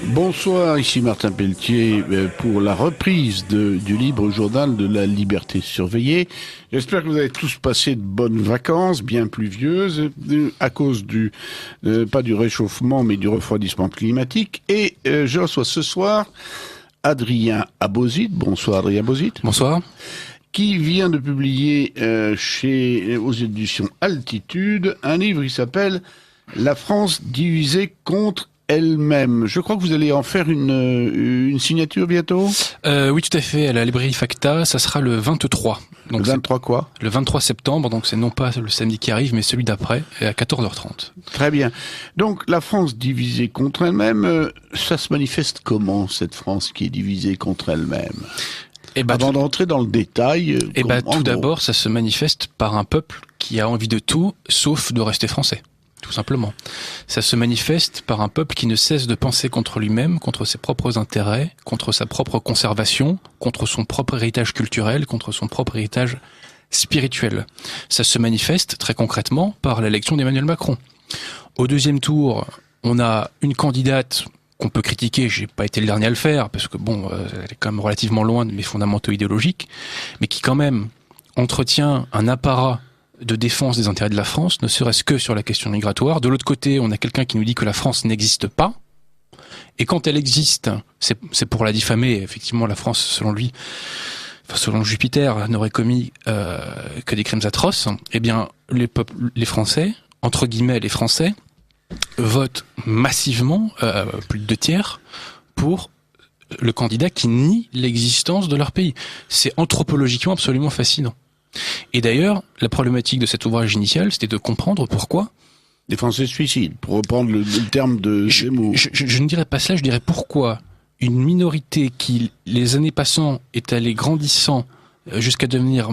Bonsoir, ici Martin Pelletier pour la reprise du libre journal de la liberté surveillée. J'espère que vous avez tous passé de bonnes vacances, bien pluvieuses, à cause pas du réchauffement, mais du refroidissement climatique. Et je reçois ce soir Adrien Abosit. Bonsoir Adrien Abosit. Bonsoir. Qui vient de publier aux éditions Altitude un livre qui s'appelle « La France divisée contre elle-même ». Je crois que vous allez en faire une signature bientôt. Oui, tout à fait, à la librairie Facta, ça sera le 23. Donc le 23 quoi? Le 23 septembre, donc c'est non pas le samedi qui arrive, mais celui d'après, à 14h30. Très bien. Donc la France divisée contre elle-même, ça se manifeste comment, cette France qui est divisée contre elle-même? Avant d'entrer dans le détail... tout d'abord, ça se manifeste par un peuple qui a envie de tout, sauf de rester français. Tout simplement. Ça se manifeste par un peuple qui ne cesse de penser contre lui-même, contre ses propres intérêts, contre sa propre conservation, contre son propre héritage culturel, contre son propre héritage spirituel. Ça se manifeste très concrètement par l'élection d'Emmanuel Macron. Au deuxième tour, on a une candidate qu'on peut critiquer, j'ai pas été le dernier à le faire, parce que elle est quand même relativement loin de mes fondamentaux idéologiques, mais qui quand même entretient un apparat de défense des intérêts de la France, ne serait-ce que sur la question migratoire. De l'autre côté, on a quelqu'un qui nous dit que la France n'existe pas, et quand elle existe, c'est pour la diffamer. Effectivement, la France, selon lui, selon Jupiter, n'aurait commis que des crimes atroces. Eh bien, les Français, entre guillemets les Français, votent massivement, plus de 2/3, pour le candidat qui nie l'existence de leur pays. C'est anthropologiquement absolument fascinant. Et d'ailleurs, la problématique de cet ouvrage initial, c'était de comprendre pourquoi les Français se suicident, pour reprendre le terme de Zemmour. Je ne dirais pas cela, je dirais pourquoi une minorité qui, les années passant, est allée grandissant jusqu'à devenir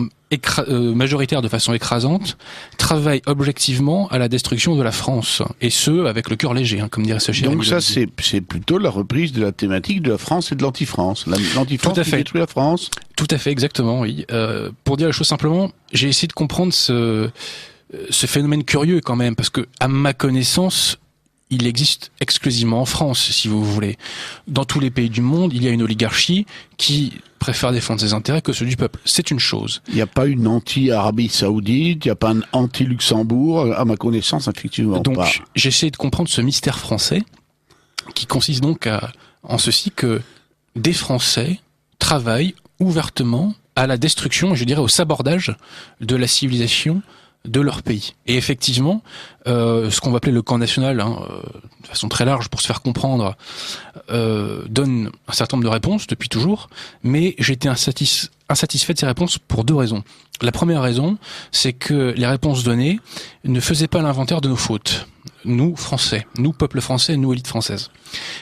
majoritaire de façon écrasante, travaille objectivement à la destruction de la France. Et ce, avec le cœur léger, comme dirait ce cher. Donc ça, c'est plutôt la reprise de la thématique de la France et de l'anti-France. L'anti-France qui détruit la France. Tout à fait, exactement, oui. Pour dire la chose simplement, j'ai essayé de comprendre ce phénomène curieux quand même, parce que, à ma connaissance, il existe exclusivement en France, si vous voulez. Dans tous les pays du monde, il y a une oligarchie qui préfère défendre ses intérêts que ceux du peuple. C'est une chose. Il n'y a pas une anti-Arabie Saoudite, il n'y a pas un anti-Luxembourg, à ma connaissance, effectivement. Donc, pas. J'ai essayé de comprendre ce mystère français, qui consiste donc en ceci que des Français travaillent ouvertement à la destruction, je dirais au sabordage de la civilisation de leur pays. Et effectivement, ce qu'on va appeler le camp national, de façon très large pour se faire comprendre, donne un certain nombre de réponses depuis toujours, mais j'ai été insatisfait de ces réponses pour deux raisons. La première raison, c'est que les réponses données ne faisaient pas l'inventaire de nos fautes. Nous, Français, nous, peuple français, nous, élite française.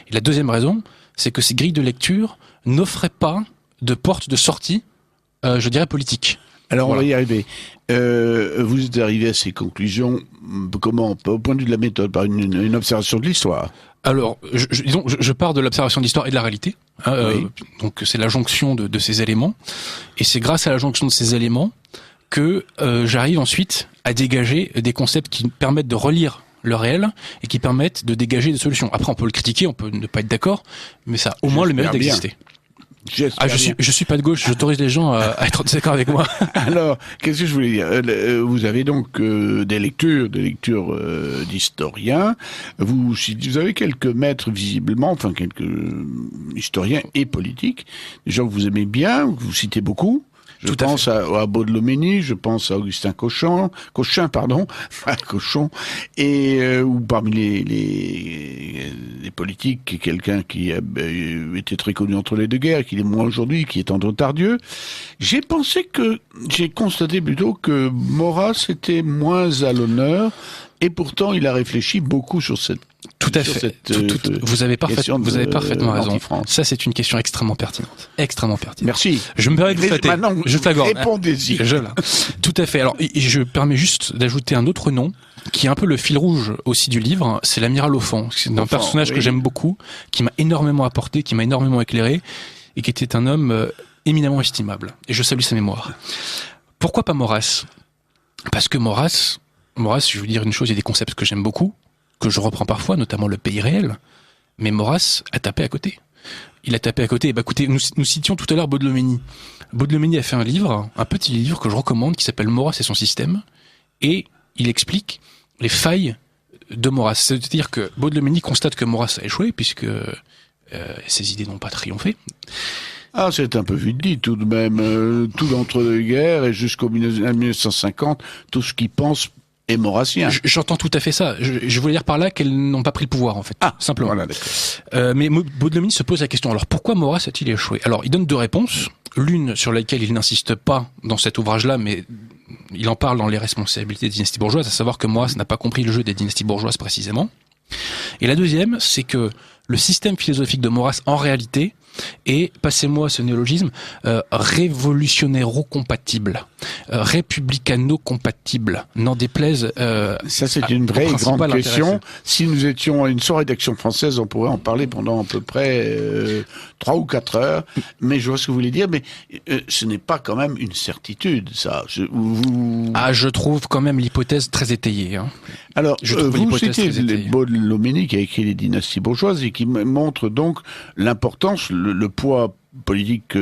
Et la deuxième raison, c'est que ces grilles de lecture n'offraient pas de porte de sortie, je dirais, politique. Alors voilà. On va y arriver. Vous êtes arrivé à ces conclusions, comment? Au point de vue de la méthode, par une observation de l'histoire. Alors, je pars de l'observation de l'histoire et de la réalité. Oui. Donc c'est la jonction de ces éléments. Et c'est grâce à la jonction de ces éléments que j'arrive ensuite à dégager des concepts qui permettent de relire le réel et qui permettent de dégager des solutions. Après, on peut le critiquer, on peut ne pas être d'accord, mais ça a au moins le mérite d'exister. Je suis pas de gauche, j'autorise les gens à être d'accord avec moi. Alors, qu'est-ce que je voulais dire? Vous avez donc des lectures d'historiens. Vous avez quelques maîtres visiblement, enfin quelques historiens et politiques, des gens que vous aimez bien, que vous citez beaucoup. Je pense à Baudelomeni, je pense à Augustin Cochin, et ou parmi les politiques, quelqu'un qui a été très connu entre les deux guerres, qui est moins aujourd'hui, qui est André Tardieu. J'ai constaté plutôt que Maurras était moins à l'honneur, et pourtant il a réfléchi beaucoup sur cette. Tout à fait. Vous avez parfaitement raison. Ça, c'est une question extrêmement pertinente. Extrêmement pertinente. Merci. Je me permets de vous flatter. Je flagore. Répondez-y. Tout à fait. Alors, je permets juste d'ajouter un autre nom qui est un peu le fil rouge aussi du livre. C'est l'amiral Offand. C'est un personnage que j'aime beaucoup, qui m'a énormément apporté, qui m'a énormément éclairé et qui était un homme éminemment estimable. Et je salue sa mémoire. Pourquoi pas Maurras? Parce que Maurras, je vais vous dire une chose, il y a des concepts que j'aime beaucoup, que je reprends parfois, notamment le pays réel, Mais Maurras a tapé à côté. Il a tapé à côté. Bah, écoutez, nous citions tout à l'heure Baudelomeni. Baudelomeni a fait un petit livre que je recommande, qui s'appelle Maurras et son système, et il explique les failles de Maurras. C'est-à-dire que Baudelomeni constate que Maurras a échoué, puisque ses idées n'ont pas triomphé. Ah, c'est un peu vite dit tout de même. Tout l'entre-deux-guerres et jusqu'au 1950, tout ce qu'ils pensent est maurassien. J'entends tout à fait ça. Je voulais dire par là qu'elles n'ont pas pris le pouvoir, en fait. Ah, simplement. Voilà, d'accord. Mais Baudelomeni se pose la question, alors pourquoi Maurras a-t-il échoué? Alors, il donne deux réponses. L'une sur laquelle il n'insiste pas dans cet ouvrage-là, mais il en parle dans les responsabilités des dynasties bourgeoises, à savoir que Maurras n'a pas compris le jeu des dynasties bourgeoises précisément. Et la deuxième, c'est que le système philosophique de Maurras, en réalité, est, passez-moi ce néologisme, révolutionnairo-compatible, républicano-compatible, n'en déplaise... Ça, c'est une vraie grande question. Si nous étions une sous-rédaction française, on pourrait en parler pendant à peu près 3 ou 4 heures. Mais je vois ce que vous voulez dire, mais ce n'est pas quand même une certitude, ça. Je trouve quand même l'hypothèse très étayée. Hein. Alors, vous citez Baudelomeni qui a écrit les dynasties bourgeoises et qui montre donc l'importance, le poids politique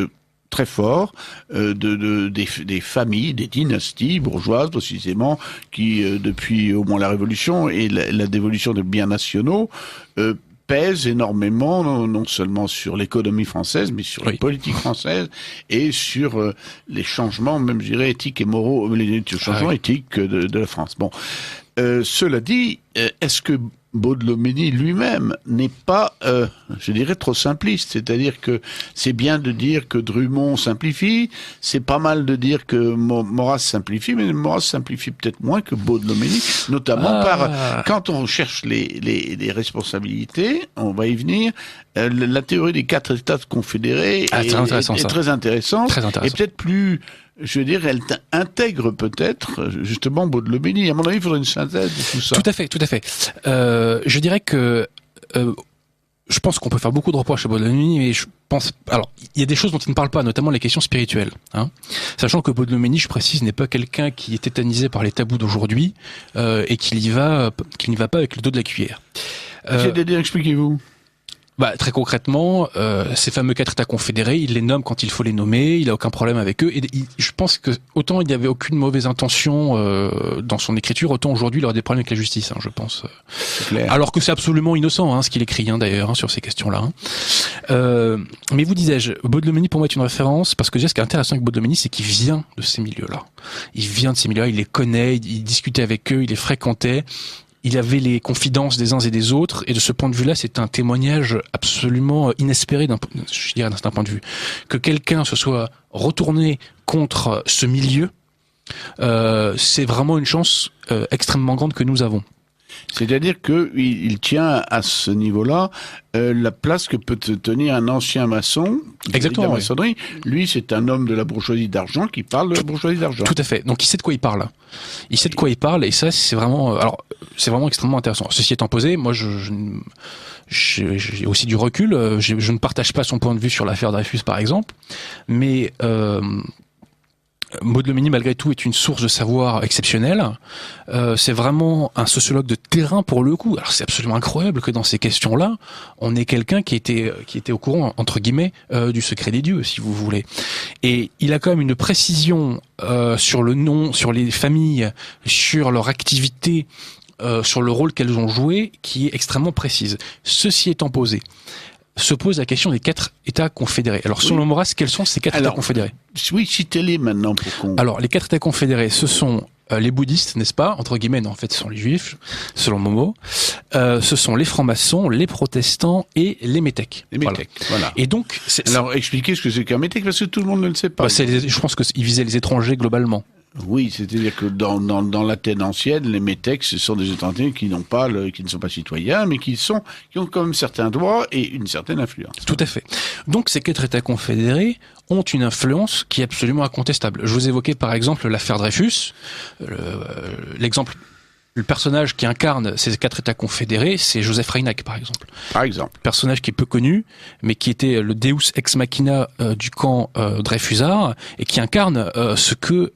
très fort des familles, des dynasties bourgeoises précisément, qui depuis au moins la Révolution et la dévolution de biens nationaux pèsent énormément, non seulement sur l'économie française, mais sur la politique française et sur les changements, même je dirais éthiques et moraux, les changements éthiques de la France. Bon. Cela dit, est-ce que Baudelomeni lui-même n'est pas, je dirais, trop simpliste? C'est-à-dire que c'est bien de dire que Drummond simplifie, c'est pas mal de dire que Maurras simplifie, mais Maurras simplifie peut-être moins que Baudelomeni, notamment quand on cherche les responsabilités, on va y venir, la théorie des 4 États confédérés est très intéressante, et peut-être plus... Je veux dire, elle intègre peut-être justement Baudelomeni. À mon avis, il faudrait une synthèse de tout ça. Tout à fait. Je dirais que je pense qu'on peut faire beaucoup de reproches à Baudelomeni, mais je pense... Alors, il y a des choses dont il ne parle pas, notamment les questions spirituelles. Hein. Sachant que Baudelomeni, je précise, n'est pas quelqu'un qui est tétanisé par les tabous d'aujourd'hui et qu'il n'y va pas avec le dos de la cuillère. C'est-à-dire, expliquez-vous. Très concrètement, ces fameux 4 États confédérés, il les nomme quand il faut les nommer, il a aucun problème avec eux, et je pense que autant il n'y avait aucune mauvaise intention dans son écriture, autant aujourd'hui il aurait des problèmes avec la justice, je pense. C'est clair. Alors que c'est absolument innocent, ce qu'il écrit d'ailleurs sur ces questions-là. Mais vous disais-je, Baudelomeni pour moi est une référence, parce que déjà ce qui est intéressant avec Baudelomeni, c'est qu'il vient de ces milieux-là. Il vient de ces milieux-là, il les connaît, il discutait avec eux, il les fréquentait. Il avait les confidences des uns et des autres, et de ce point de vue-là, c'est un témoignage absolument inespéré d'un point de vue. Que quelqu'un se soit retourné contre ce milieu, c'est vraiment une chance extrêmement grande que nous avons. C'est-à-dire qu'il tient à ce niveau-là la place que peut tenir un ancien maçon. Exactement. De la maçonnerie. Lui, c'est un homme de la bourgeoisie d'argent qui parle de la bourgeoisie d'argent. Tout à fait. Donc, il sait de quoi il parle. Il sait de quoi il parle, et ça, c'est vraiment, c'est vraiment extrêmement intéressant. Ceci étant posé, moi, j'ai aussi du recul. Je ne partage pas son point de vue sur l'affaire Dreyfus, par exemple, mais Baudelomeni, malgré tout, est une source de savoir exceptionnelle. C'est vraiment un sociologue de terrain pour le coup. Alors c'est absolument incroyable que dans ces questions-là, on ait quelqu'un qui était au courant, entre guillemets, du secret des dieux, si vous voulez. Et il a quand même une précision sur le nom, sur les familles, sur leur activité, sur le rôle qu'elles ont joué, qui est extrêmement précise. Ceci étant posé, se pose la question des 4 États confédérés. Alors, selon Maurras, quels sont ces 4 États confédérés? Oui, citez-les maintenant pour qu'on... Alors, les 4 États confédérés, ce sont les bouddhistes, n'est-ce pas? Entre guillemets, non, en fait, ce sont les juifs, selon Momo. Ce sont les francs-maçons, les protestants et les métèques. Les métèques, voilà. Et donc... Alors, expliquez ce que c'est qu'un métèque, parce que tout le monde ne le sait pas. Je pense qu'ils visaient les étrangers globalement. Oui, c'est-à-dire que dans l'Athènes ancienne, les métèques, ce sont des étrangers qui n'ont pas qui ne sont pas citoyens, mais qui ont quand même certains droits et une certaine influence. Tout à fait. Donc ces 4 États confédérés ont une influence qui est absolument incontestable. Je vous évoquais par exemple l'affaire Dreyfus, le personnage qui incarne ces 4 États confédérés, c'est Joseph Reinach, par exemple. Par exemple. Personnage qui est peu connu, mais qui était le Deus ex machina du camp Dreyfusard, et qui incarne ce que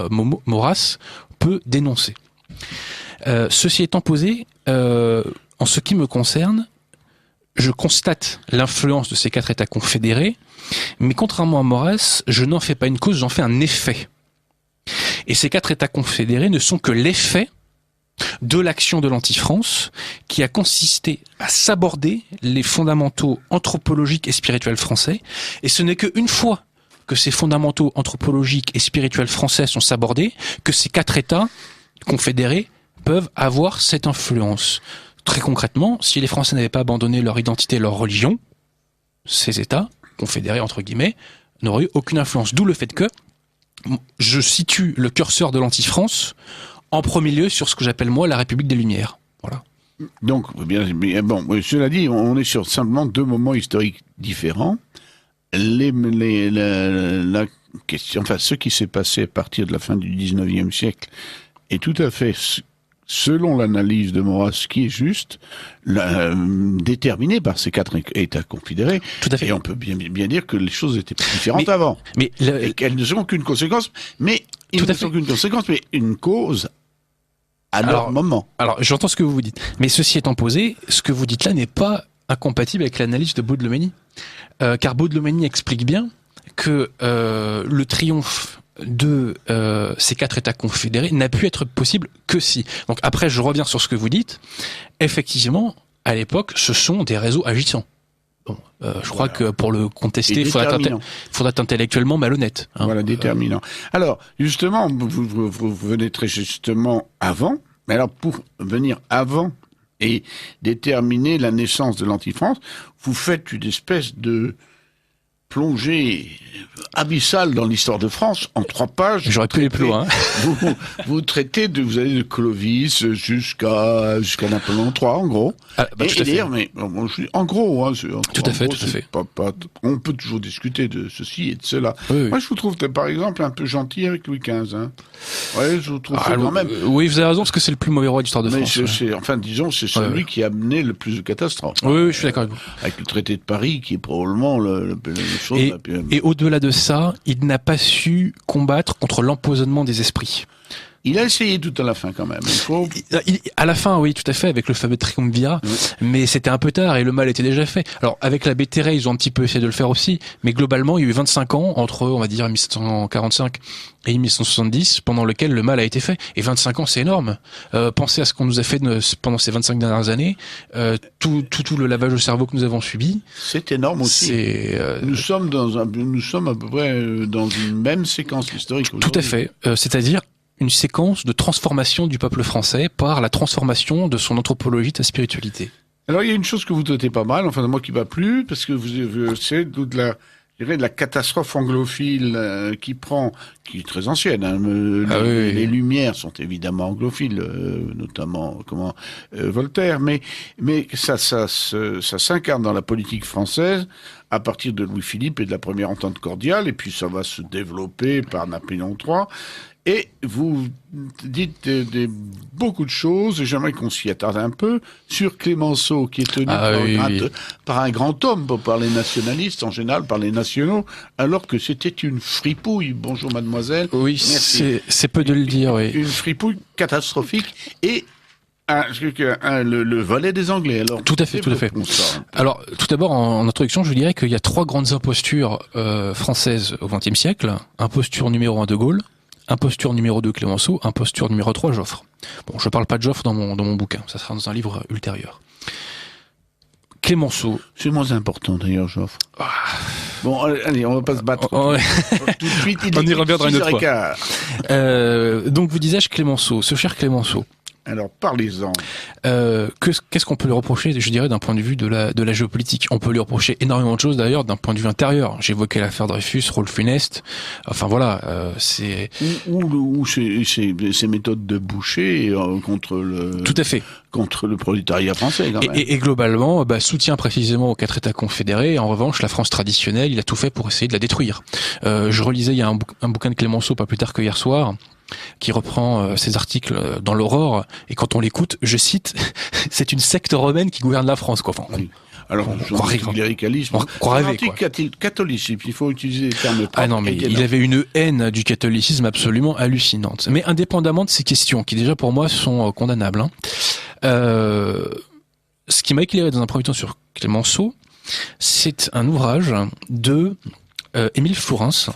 Maurras peut dénoncer. Ceci étant posé, en ce qui me concerne, je constate l'influence de ces 4 États confédérés, mais contrairement à Maurras, je n'en fais pas une cause, j'en fais un effet. Et ces 4 États confédérés ne sont que l'effet de l'action de l'anti-France qui a consisté à saborder les fondamentaux anthropologiques et spirituels français. Et ce n'est qu'une fois que ces fondamentaux anthropologiques et spirituels français sont sabordés que ces 4 États confédérés peuvent avoir cette influence. Très concrètement, si les Français n'avaient pas abandonné leur identité et leur religion, ces États confédérés, entre guillemets, n'auraient eu aucune influence. D'où le fait que je situe le curseur de l'anti-France en premier lieu sur ce que j'appelle moi la République des Lumières. Voilà. Donc, bon, cela dit, on est sur simplement 2 moments historiques différents. La question, enfin, ce qui s'est passé à partir de la fin du 19e siècle est tout à fait, selon l'analyse de Maurras, qui est juste, déterminé par ces 4 États confédérés. Tout à fait. Et on peut bien dire que les choses étaient différentes avant. Et qu'elles ne sont qu'une conséquence, mais une cause à leur moment. Alors, j'entends ce que vous dites. Mais ceci étant posé, ce que vous dites là n'est pas incompatible avec l'analyse de Baudelomény. Car Baudelomény explique bien que le triomphe de ces 4 États confédérés n'a pu être possible que si. Donc après, je reviens sur ce que vous dites. Effectivement, à l'époque, ce sont des réseaux agissants. Bon, je crois que pour le contester, il faudra être intellectuellement malhonnête. Voilà, déterminant. Alors, justement, vous venez très justement avant, mais alors pour venir avant et déterminer la naissance de l'anti-France, vous faites une espèce de plongée abyssale dans l'histoire de France en 3 pages. J'aurais pu aller plus loin. Vous traitez vous allez de Clovis jusqu'à Napoléon III, en gros. Ah, bah, et d'ailleurs, mais bon, en gros, hein, tout à fait. On peut toujours discuter de ceci et de cela. Oui. Moi, je vous trouve, par exemple, un peu gentil avec Louis XV. Hein. Ouais, je vous trouve quand même. Oui, vous avez raison, parce que c'est le plus mauvais roi d'histoire de France. Enfin, disons, c'est celui qui a amené le plus de catastrophes. Oui, je suis d'accord avec vous. Avec le traité de Paris, qui est probablement le chose et, la plus... Et au-delà de ça, il n'a pas su combattre contre l'empoisonnement des esprits. Il a essayé tout à la fin quand même. À la fin, oui, tout à fait, avec le fameux triumvirat, mais c'était un peu tard et le mal était déjà fait. Alors, avec la Béthéraie, ils ont un petit peu essayé de le faire aussi, mais globalement, il y a eu 25 ans entre, on va dire, 1745 et 1770, pendant lequel le mal a été fait. Et 25 ans, c'est énorme. Pensez à ce qu'on nous a fait pendant ces 25 dernières années, tout le lavage de cerveau que nous avons subi. C'est énorme aussi. Nous sommes à peu près dans une même séquence historique. Tout à fait. C'est-à-dire une séquence de transformation du peuple français par la transformation de son anthropologie, de sa spiritualité. Alors, il y a une chose que vous traitez pas mal, enfin, moi qui m'a plu, parce que c'est de la catastrophe anglophile qui est très ancienne. Hein, les Lumières sont évidemment anglophiles, notamment Voltaire, mais ça s'incarne dans la politique française à partir de Louis-Philippe et de la première entente cordiale, et puis ça va se développer par Napoléon III. Et vous dites beaucoup de choses, et j'aimerais qu'on s'y attarde un peu, sur Clémenceau, qui est tenu par un grand homme, par les nationalistes, en général par les nationaux, alors que c'était une fripouille. Bonjour mademoiselle. Oui, c'est peu de le dire, oui. Une fripouille catastrophique, et le volet des Anglais. Alors, tout à fait. Alors, tout d'abord, en introduction, je dirais qu'il y a 3 grandes impostures françaises au XXe siècle. Imposture numéro 1 de Gaulle, imposture numéro 2 Clémenceau, imposture numéro 3 Joffre. Bon, je parle pas de Joffre dans mon bouquin, ça sera dans un livre ultérieur. Clémenceau. C'est moins important d'ailleurs, Joffre. Bon, allez, on va pas se battre. Tout de suite, on y reviendra une autre fois. Donc, vous disais-je Clémenceau, ce cher Clémenceau. Alors, parlez-en. Qu'est-ce qu'on peut lui reprocher, je dirais, d'un point de vue de la géopolitique? On peut lui reprocher énormément de choses, d'ailleurs, d'un point de vue intérieur. J'évoquais l'affaire Dreyfus, rôle funeste. Enfin, voilà, c'est... Ou ces méthodes de boucher contre le... Tout à fait. Contre le prolétariat français, quand même. Et globalement, soutien précisément aux 4 États confédérés. En revanche, la France traditionnelle, il a tout fait pour essayer de la détruire. Je relisais, il y a un bouquin de Clémenceau, pas plus tard que hier soir, qui reprend ses articles dans l'Aurore, et quand on l'écoute, je cite, c'est une secte romaine qui gouverne la France, quoi. Enfin, oui. Alors, cléricalisme, catholicisme, il faut utiliser les termes propres. Ah non, mais il avait une haine du catholicisme absolument hallucinante. Mais indépendamment de ces questions, qui déjà pour moi sont condamnables, ce qui m'a éclairé dans un premier temps sur Clémenceau, c'est un ouvrage de Émile Flourens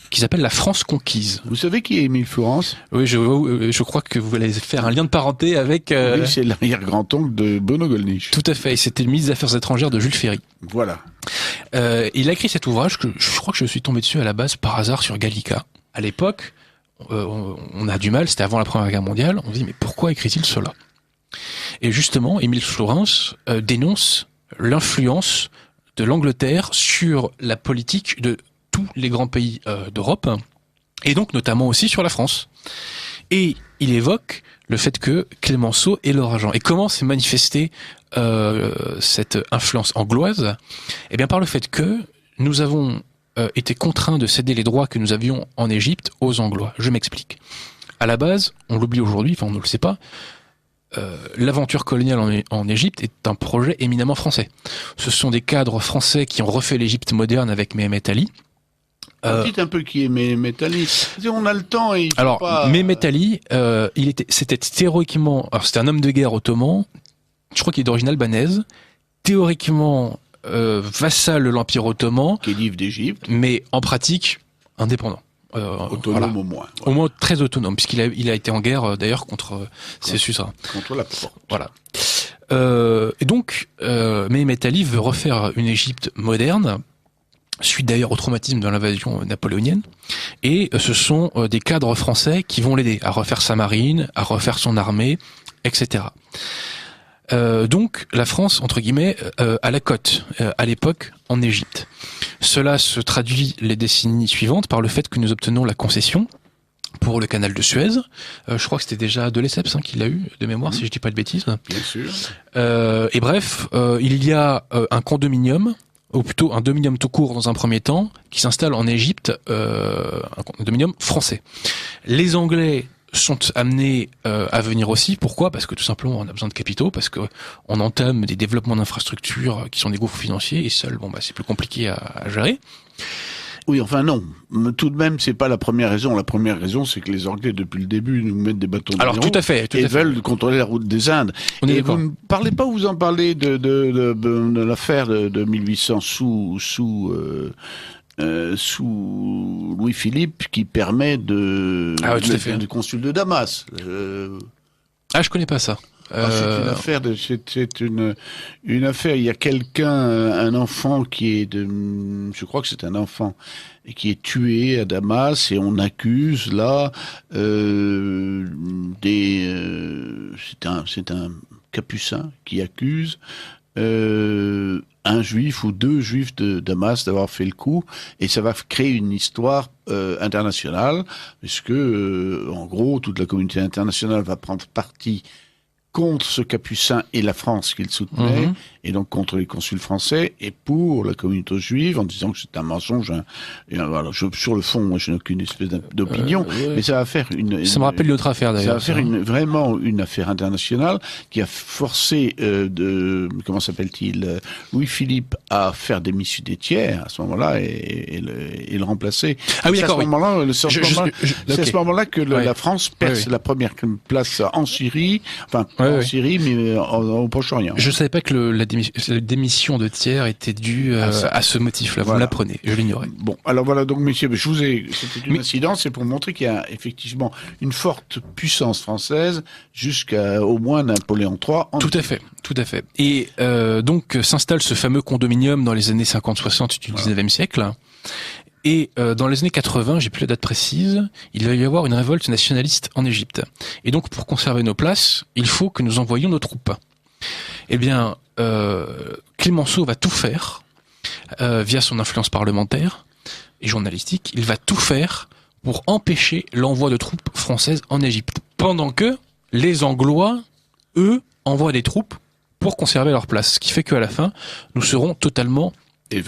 qui s'appelle La France conquise. Vous savez qui est Émile Flourens? Oui, je crois que vous allez faire un lien de parenté avec... Oui, c'est l'arrière-grand-oncle de Bono Gollnisch. Tout à fait, c'était le ministre des Affaires étrangères de Jules Ferry. Voilà. Il a écrit cet ouvrage que je crois que je suis tombé dessus à la base par hasard sur Gallica. À l'époque, on a du mal, c'était avant la Première Guerre mondiale, on se dit mais pourquoi écrit-il cela? Et justement, Émile Flourens dénonce l'influence de l'Angleterre sur la politique de tous les grands pays d'Europe, et donc notamment aussi sur la France. Et il évoque le fait que Clémenceau est leur agent. Et comment s'est manifestée cette influence angloise? Eh bien par le fait que nous avons été contraints de céder les droits que nous avions en Égypte aux Anglois. Je m'explique. À la base, on l'oublie aujourd'hui, enfin on ne le sait pas, l'aventure coloniale en Égypte est un projet éminemment français. Ce sont des cadres français qui ont refait l'Égypte moderne avec Mehemet Ali. Dites un peu qui est Mehemet Ali. On a le temps et il faut alors, pas... Mehemet Ali, c'était théoriquement, alors c'était un homme de guerre ottoman. Je crois qu'il est d'origine albanaise. Théoriquement vassal de l'Empire ottoman. Khedive d'Égypte. Mais en pratique indépendant. Autonome au moins. Voilà. Au moins très autonome, puisqu'il a été en guerre d'ailleurs contre ses suzerains. Contre la porte. Voilà. Et donc, Mehemet Ali veut refaire une Égypte moderne, suite d'ailleurs au traumatisme de l'invasion napoléonienne, et ce sont des cadres français qui vont l'aider à refaire sa marine, à refaire son armée, etc. Donc la France, entre guillemets, à la cote, à l'époque, en Égypte. Cela se traduit les décennies suivantes par le fait que nous obtenons la concession pour le canal de Suez. Je crois que c'était déjà de Lesseps qui l'a eu, de mémoire, si je dis pas de bêtises. Bien sûr. Et bref, il y a un condominium, ou plutôt un dominium tout court dans un premier temps, qui s'installe en Égypte, un condominium français. Les Anglais sont amenés à venir aussi. Pourquoi? Parce que tout simplement on a besoin de capitaux, parce que on entame des développements d'infrastructures qui sont des gouffres financiers et seul, c'est plus compliqué à gérer. Oui, enfin non. Tout de même, c'est pas la première raison. La première raison, c'est que les Anglais, depuis le début, nous mettent des bâtons de Alors lion tout à fait, veulent contrôler la route des Indes. Et vous ne parlez pas, vous en parlez de l'affaire de 1800 sous Louis-Philippe, qui permet de du consul de Damas. Ah, je connais pas ça. C'est une affaire une affaire. Il y a quelqu'un, un enfant qui est je crois que c'est un enfant et qui est tué à Damas et on accuse là c'est un capucin qui accuse un juif ou deux juifs de Damas d'avoir fait le coup, et ça va créer une histoire internationale, puisque en gros toute la communauté internationale va prendre parti contre ce capucin et la France qu'il soutenait, et donc contre les consuls français, et pour la communauté juive, en disant que c'est un mensonge. Voilà, sur le fond, moi, je n'ai aucune espèce d'opinion, mais ça va faire ça me rappelle l'autre affaire, d'ailleurs. Ça va faire vraiment une affaire internationale qui a forcé comment s'appelle-t-il, Louis-Philippe à faire démissionner Thiers à ce moment-là et le remplacer. Ah oui, d'accord. C'est à ce moment-là que la France perce la première place en Syrie, en Syrie, mais au Proche-Orient. Je savais pas que la démission de Thiers était due à ce motif-là. Vous me l'apprenez, je l'ignorais. Bon, alors voilà, donc messieurs, c'était une incidence, c'est pour montrer qu'il y a effectivement une forte puissance française jusqu'à au moins Napoléon III. Tout à fait. Et donc s'installe ce fameux condominium dans les années 50-60 du 19e siècle. Et dans les années 80, j'ai plus la date précise, il va y avoir une révolte nationaliste en Égypte. Et donc, pour conserver nos places, il faut que nous envoyions nos troupes. Eh bien, Clémenceau va tout faire, via son influence parlementaire et journalistique, il va tout faire pour empêcher l'envoi de troupes françaises en Égypte. Pendant que les Anglois, eux, envoient des troupes pour conserver leur place. Ce qui fait qu'à la fin, nous serons totalement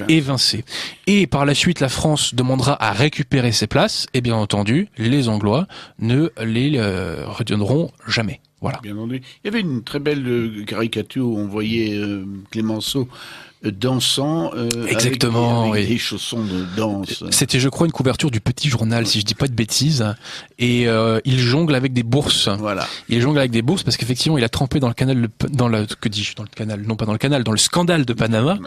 évincé. Et par la suite, la France demandera à récupérer ses places, et bien entendu, les Anglois ne les redonneront jamais. Voilà. Bien entendu. Il y avait une très belle caricature où on voyait Clémenceau dansant, Exactement, avec oui. des chaussons de danse. C'était, je crois, une couverture du Petit Journal, si je dis pas de bêtises. Et il jongle avec des bourses. Voilà. Il jongle avec des bourses parce qu'effectivement, il a trempé dans le canal, dans le canal, non pas dans le canal, dans le scandale de Panama.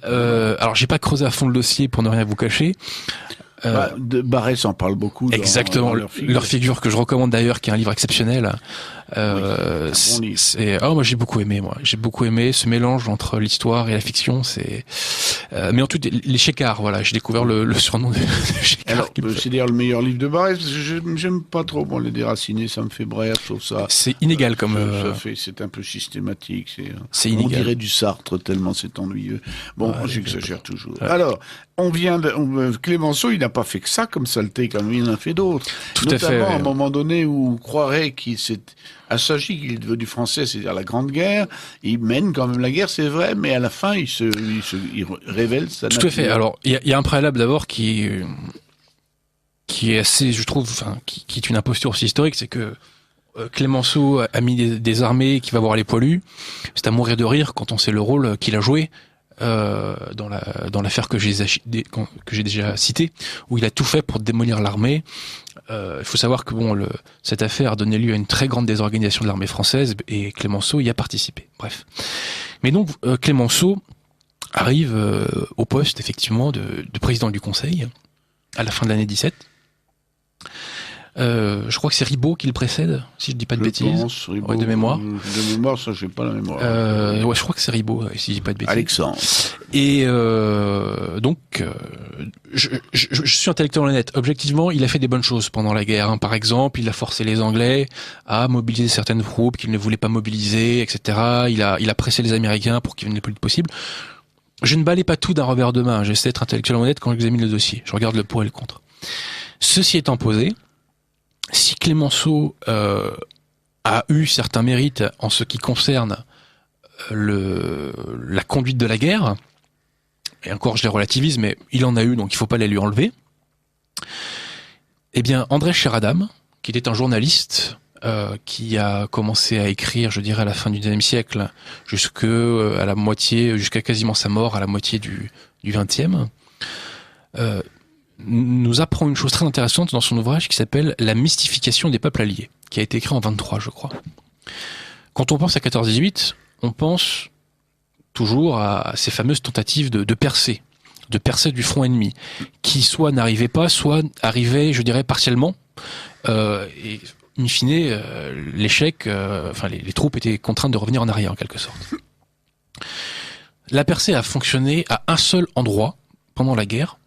Alors, j'ai pas creusé à fond le dossier pour ne rien vous cacher. De Barrès en parle beaucoup. Exactement, dans leur figure que je recommande d'ailleurs, qui est un livre exceptionnel. Bon livre. Moi j'ai beaucoup aimé ce mélange entre l'histoire et la fiction. Mais en tout, les Chécards, voilà, j'ai découvert le surnom de Chécard. Alors, c'est d'ailleurs le meilleur livre de Barrès, parce que j'aime pas trop, les déracinés, ça me fait bref, je trouve ça. C'est inégal comme. C'est un peu systématique, c'est inégal. On dirait du Sartre, tellement c'est ennuyeux. Bon, j'exagère toujours. Ouais. Alors, Clémenceau, il n'a pas fait que ça comme saleté, comme il en a fait d'autres. Tout à fait. Notamment à un moment donné où on croirait qu'il s'est assagi qu'il est devenu français, c'est-à-dire la Grande Guerre. Il mène quand même la guerre, c'est vrai, mais à la fin, il révèle sa nature. Tout à fait. Alors, il y a un préalable d'abord qui est assez, je trouve, qui est une imposture aussi historique, c'est que Clémenceau a mis des armées qui va voir les poilus. C'est à mourir de rire quand on sait le rôle qu'il a joué dans l'affaire que j'ai déjà citée, où il a tout fait pour démolir l'armée. Il faut savoir que cette affaire a donné lieu à une très grande désorganisation de l'armée française et Clémenceau y a participé. Bref. Mais donc Clémenceau arrive au poste effectivement de président du Conseil à la fin de l'année 17. Je crois que c'est Ribaud qui le précède, si je dis pas de bêtises. Pense, Ribaud, de mémoire. De mémoire, ça, j'ai pas la mémoire. Ouais, je crois que c'est Ribaud, si je dis pas de bêtises. Alexandre. Et donc, je suis intellectuellement honnête. Objectivement, il a fait des bonnes choses pendant la guerre. Hein. Par exemple, il a forcé les Anglais à mobiliser certaines troupes qu'ils ne voulaient pas mobiliser, etc. Il a pressé les Américains pour qu'ils viennent le plus vite possible. Je ne balaye pas tout d'un revers de main. J'essaie d'être intellectuellement honnête quand j'examine le dossier. Je regarde le pour et le contre. Ceci étant posé, si Clémenceau a eu certains mérites en ce qui concerne la conduite de la guerre, et encore je les relativise, mais il en a eu, donc il ne faut pas les lui enlever, eh bien André Sheradam, qui était un journaliste qui a commencé à écrire, je dirais, à la fin du XIXe siècle, jusqu'à quasiment sa mort, à la moitié du XXe, nous apprend une chose très intéressante dans son ouvrage qui s'appelle La mystification des peuples alliés, qui a été écrit en 23, je crois. Quand on pense à 14-18, on pense toujours à ces fameuses tentatives de percer du front ennemi, qui soit n'arrivaient pas, soit arrivaient, je dirais, partiellement, et in fine, l'échec, les troupes étaient contraintes de revenir en arrière, en quelque sorte. La percée a fonctionné à un seul endroit pendant la guerre,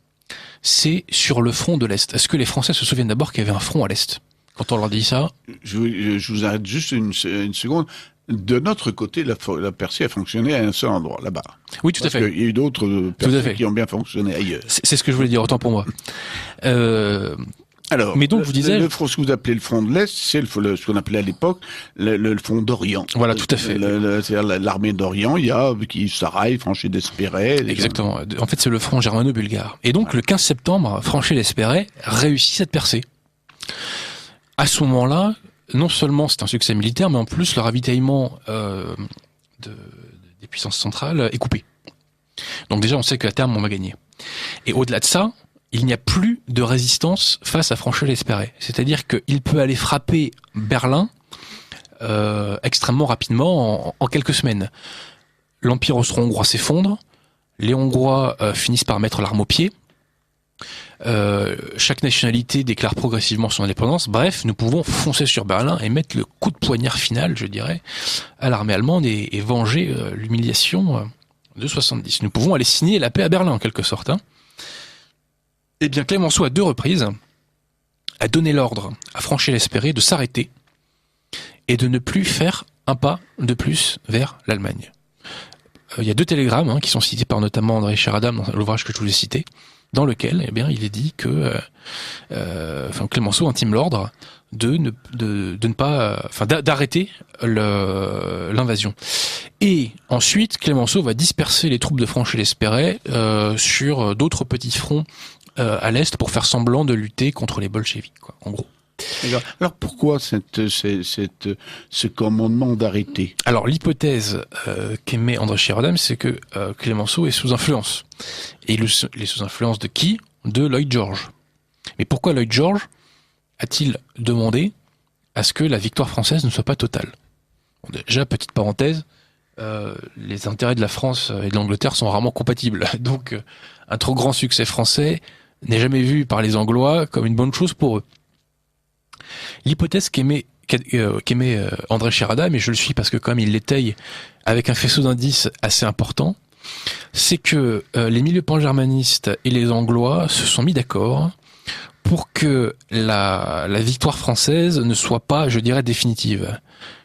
c'est sur le front de l'Est. Est-ce que les Français se souviennent d'abord qu'il y avait un front à l'Est? Quand on leur dit ça... Je vous arrête juste une seconde. De notre côté, la percée a fonctionné à un seul endroit, là-bas. Oui, tout à fait. Parce qu'il y a eu d'autres percées qui ont bien fonctionné ailleurs. C'est ce que je voulais dire, autant pour moi. Alors, mais donc, je vous disais... ce que vous appelez le front de l'Est, c'est ce qu'on appelait à l'époque le front d'Orient. Voilà, tout à fait. C'est-à-dire l'armée d'Orient, il y a Saraï, Franché d'Espéret... Exactement. En fait, c'est le front germano-bulgare. Et donc, le 15 septembre, Franché d'Espéret réussit cette percée. À ce moment-là, non seulement c'est un succès militaire, mais en plus, le ravitaillement des puissances centrales est coupé. Donc déjà, on sait qu'à terme, on va gagner. Et au-delà de ça, il n'y a plus de résistance face à Franché d'Espéret. C'est-à-dire qu'il peut aller frapper Berlin extrêmement rapidement, en quelques semaines. L'Empire austro-hongrois s'effondre, les Hongrois finissent par mettre l'arme au pied, chaque nationalité déclare progressivement son indépendance. Bref, nous pouvons foncer sur Berlin et mettre le coup de poignard final, je dirais, à l'armée allemande et venger l'humiliation de 70. Nous pouvons aller signer la paix à Berlin, en quelque sorte. Eh bien, Clémenceau, à 2 reprises, a donné l'ordre à Franché d'Espéret de s'arrêter et de ne plus faire un pas de plus vers l'Allemagne. Il y a 2 télégrammes qui sont cités par notamment André Sheradam dans l'ouvrage que je vous ai cité, dans lequel il est dit que Clémenceau intime l'ordre d'arrêter l'invasion. Et ensuite, Clémenceau va disperser les troupes de Franché d'Espéret sur d'autres petits fronts à l'est pour faire semblant de lutter contre les bolcheviks, en gros. Alors pourquoi ce commandement d'arrêter? Alors l'hypothèse qu'émet André Sheridan, c'est que Clemenceau est sous influence. Et il est sous influence de qui? De Lloyd George. Mais pourquoi Lloyd George a-t-il demandé à ce que la victoire française ne soit pas totale? Bon, déjà, petite parenthèse, les intérêts de la France et de l'Angleterre sont rarement compatibles. Donc un trop grand succès français n'est jamais vu par les Anglois comme une bonne chose pour eux. L'hypothèse qu'émet André Sheridan, mais je le suis parce que quand même il l'étaye avec un faisceau d'indices assez important, c'est que les milieux pan-germanistes et les Anglois se sont mis d'accord pour que la victoire française ne soit pas, je dirais, définitive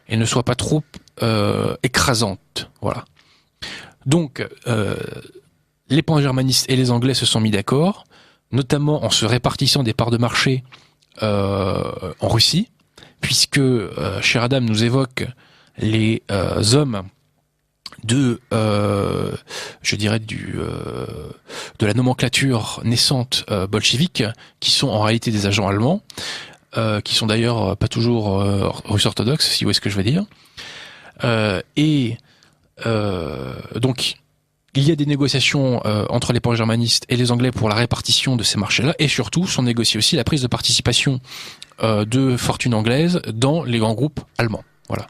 et ne soit pas trop écrasante. Voilà. Donc, les pan-germanistes et les Anglais se sont mis d'accord, notamment en se répartissant des parts de marché en Russie, puisque Sheridan nous évoque les hommes de, je dirais, de la nomenclature naissante bolchevique, qui sont en réalité des agents allemands, qui sont d'ailleurs pas toujours russes orthodoxes, si vous voyez ce que je veux dire. Donc, il y a des négociations entre les pan-germanistes et les Anglais pour la répartition de ces marchés-là, et surtout, sont négociés aussi la prise de participation de fortune anglaise dans les grands groupes allemands. Voilà.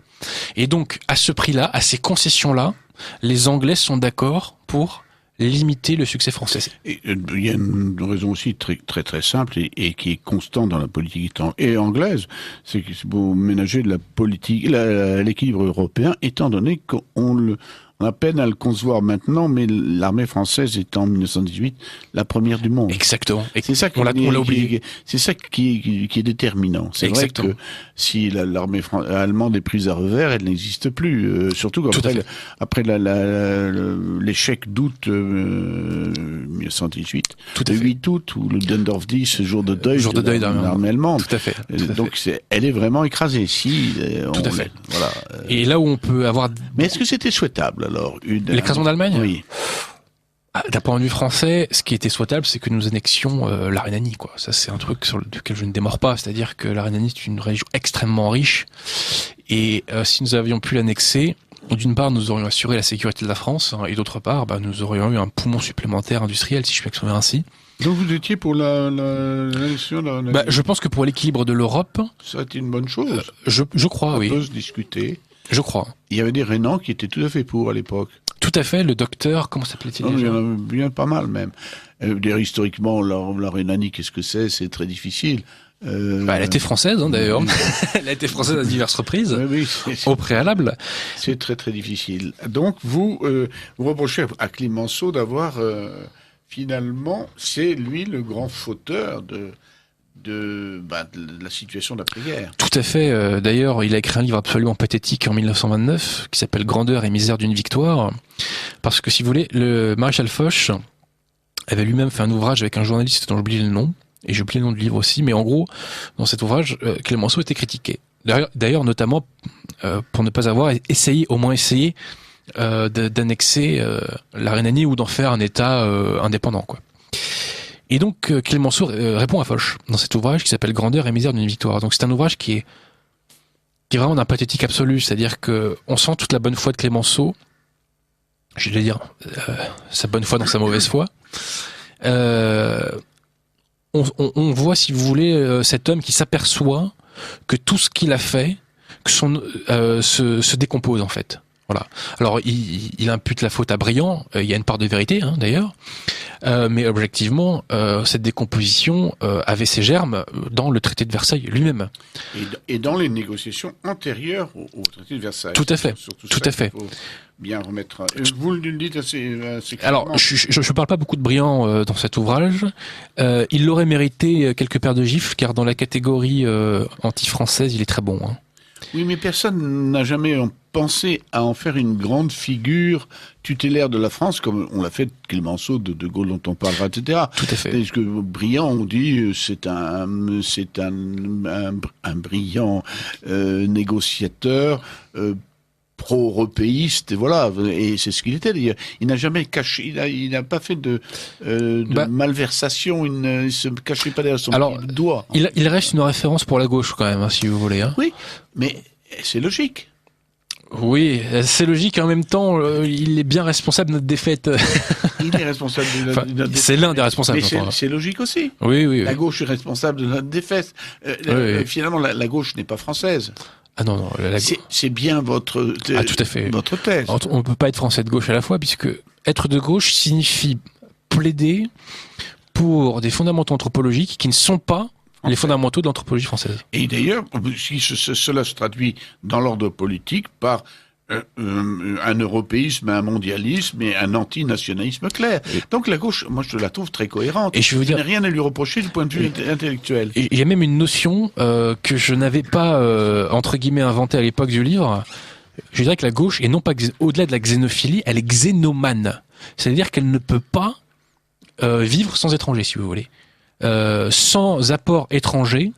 Et donc, à ce prix-là, à ces concessions-là, les Anglais sont d'accord pour limiter le succès français. Et, il y a une raison aussi très très, très simple et qui est constante dans la politique anglaise, c'est qu'il faut ménager la politique, l'équilibre européen, étant donné qu'on a peine à le concevoir maintenant, mais l'armée française est en 1918 la première du monde. Exactement. C'est ça on l'a oublié. C'est ça qui est déterminant. C'est vrai que si l'armée allemande est prise à revers, elle n'existe plus. Surtout après l'échec d'août 1918, le 8 août, où le Dundorf dit ce jour de deuil de l'armée allemande. Tout à fait. Donc elle est vraiment écrasée. Tout à fait. Voilà. Et là où on peut avoir... Mais est-ce que c'était souhaitable alors l'écrasement d'Allemagne? Oui. D'un point de vue français, ce qui était souhaitable, c'est que nous annexions la Rhénanie, quoi. Ça, c'est un truc sur lequel je ne démords pas. C'est-à-dire que la Rhénanie est une région extrêmement riche. Et si nous avions pu l'annexer, d'une part, nous aurions assuré la sécurité de la France, hein, et d'autre part, nous aurions eu un poumon supplémentaire industriel, si je puis m'exprimer ainsi. Donc vous étiez pour l'annexion de la Rhénanie? Je pense que pour l'équilibre de l'Europe... Ça a été une bonne chose. Je crois, oui. On peut se discuter. Je crois. Il y avait des Rhénans qui étaient tout à fait pour à l'époque. Tout à fait, le docteur, comment s'appelait-il déjà? Il y en a bien pas mal même. Historiquement, la Rhénanie, qu'est-ce que c'est? C'est très difficile. Elle était française, hein, d'ailleurs. Elle a été française à diverses reprises, au préalable. C'est très très difficile. Donc vous reprochez à Clemenceau d'avoir finalement, c'est lui le grand fauteur de la situation d'après-guerre. Tout à fait. D'ailleurs, il a écrit un livre absolument pathétique en 1929 qui s'appelle Grandeur et misère d'une victoire. Parce que, si vous voulez, le maréchal Foch avait lui-même fait un ouvrage avec un journaliste dont j'oublie le nom, et j'ai oublié le nom du livre aussi, mais en gros, dans cet ouvrage, Clemenceau était critiqué. D'ailleurs, notamment pour ne pas avoir au moins essayé d'annexer la Rhénanie ou d'en faire un État indépendant, quoi. Et donc Clemenceau répond à Foch dans cet ouvrage qui s'appelle Grandeur et misère d'une victoire. Donc c'est un ouvrage qui est vraiment d'un pathétique absolu, c'est-à-dire que on sent toute la bonne foi de Clemenceau, je vais dire sa bonne foi dans sa mauvaise foi. On voit, si vous voulez, cet homme qui s'aperçoit que tout ce qu'il a fait se décompose en fait. Voilà. Alors il impute la faute à Briand, il y a une part de vérité, hein, d'ailleurs, mais objectivement, cette décomposition avait ses germes dans le traité de Versailles lui-même. Et dans les négociations antérieures au traité de Versailles. Tout à fait. Tout à fait. Bien remettre. Vous le dites assez clairement. Alors, je parle pas beaucoup de Briand dans cet ouvrage. Il aurait mérité quelques paires de gifles, car dans la catégorie anti-française, il est très bon. Hein. Oui, mais personne n'a jamais pensé à en faire une grande figure tutélaire de la France, comme on l'a fait de Clemenceau, de Gaulle dont on parlera, etc. Tout à fait. Parce que Briand, on dit, c'est un brillant négociateur, pro-européiste, et voilà, et c'est ce qu'il était d'ailleurs. Il n'a jamais caché, il n'a pas fait de malversation, il ne se cachait pas derrière son doigt. Il reste une référence pour la gauche quand même, hein, si vous voulez. Hein. Oui, mais c'est logique. Oui, c'est logique, et en même temps, il est bien responsable de notre défaite. Il est responsable de notre défaite. C'est l'un des responsables. Mais c'est logique aussi. Oui. La gauche est responsable de notre défaite. Finalement, la gauche n'est pas française. Ah non, c'est bien votre tout à fait. Votre thèse. On ne peut pas être français de gauche à la fois, puisque être de gauche signifie plaider pour des fondamentaux anthropologiques qui ne sont pas les fondamentaux de l'anthropologie française. Et d'ailleurs, si cela se traduit dans l'ordre politique par un européisme, un mondialisme et un antinationalisme clair. Donc la gauche, moi je la trouve très cohérente. Et je n'ai rien à lui reprocher du point de vue intellectuel. Il y a même une notion que je n'avais pas, entre guillemets, inventée à l'époque du livre. Je dirais que la gauche, et non pas au-delà de la xénophilie, elle est xénomane. C'est-à-dire qu'elle ne peut pas vivre sans étrangers, si vous voulez. Sans apport étranger,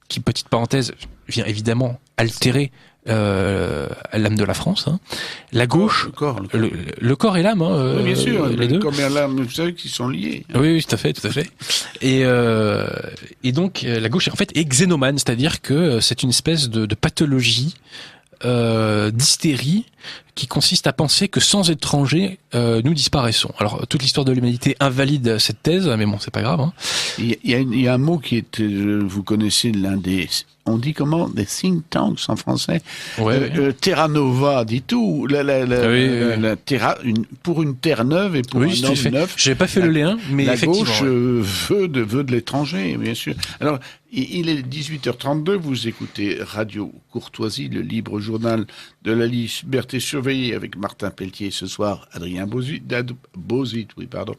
qui, petite parenthèse, vient évidemment altérer l'âme de la France. Hein. La gauche, le corps et l'âme, hein, oui, bien sûr, les deux. Le corps et l'âme, vous savez qu'ils sont liés. Oui, tout à fait. Et donc la gauche en fait est xénomane, c'est-à-dire que c'est une espèce de pathologie, d'hystérie qui consiste à penser que sans étrangers, nous disparaissons. Alors toute l'histoire de l'humanité invalide cette thèse, mais bon, c'est pas grave. Hein. Il y a un mot qui est, vous connaissez l'un des, on dit comment, des think tanks en français. Terra Nova dit tout. Pour une terre neuve et pour un homme neuf. J'ai pas fait le lien, mais la effectivement, gauche veut de l'étranger, bien sûr. Alors, il est 18h32, vous écoutez Radio Courtoisie, le libre journal de la liberté surveillée avec Martin Pelletier ce soir, Adrien Bozit, oui, pardon.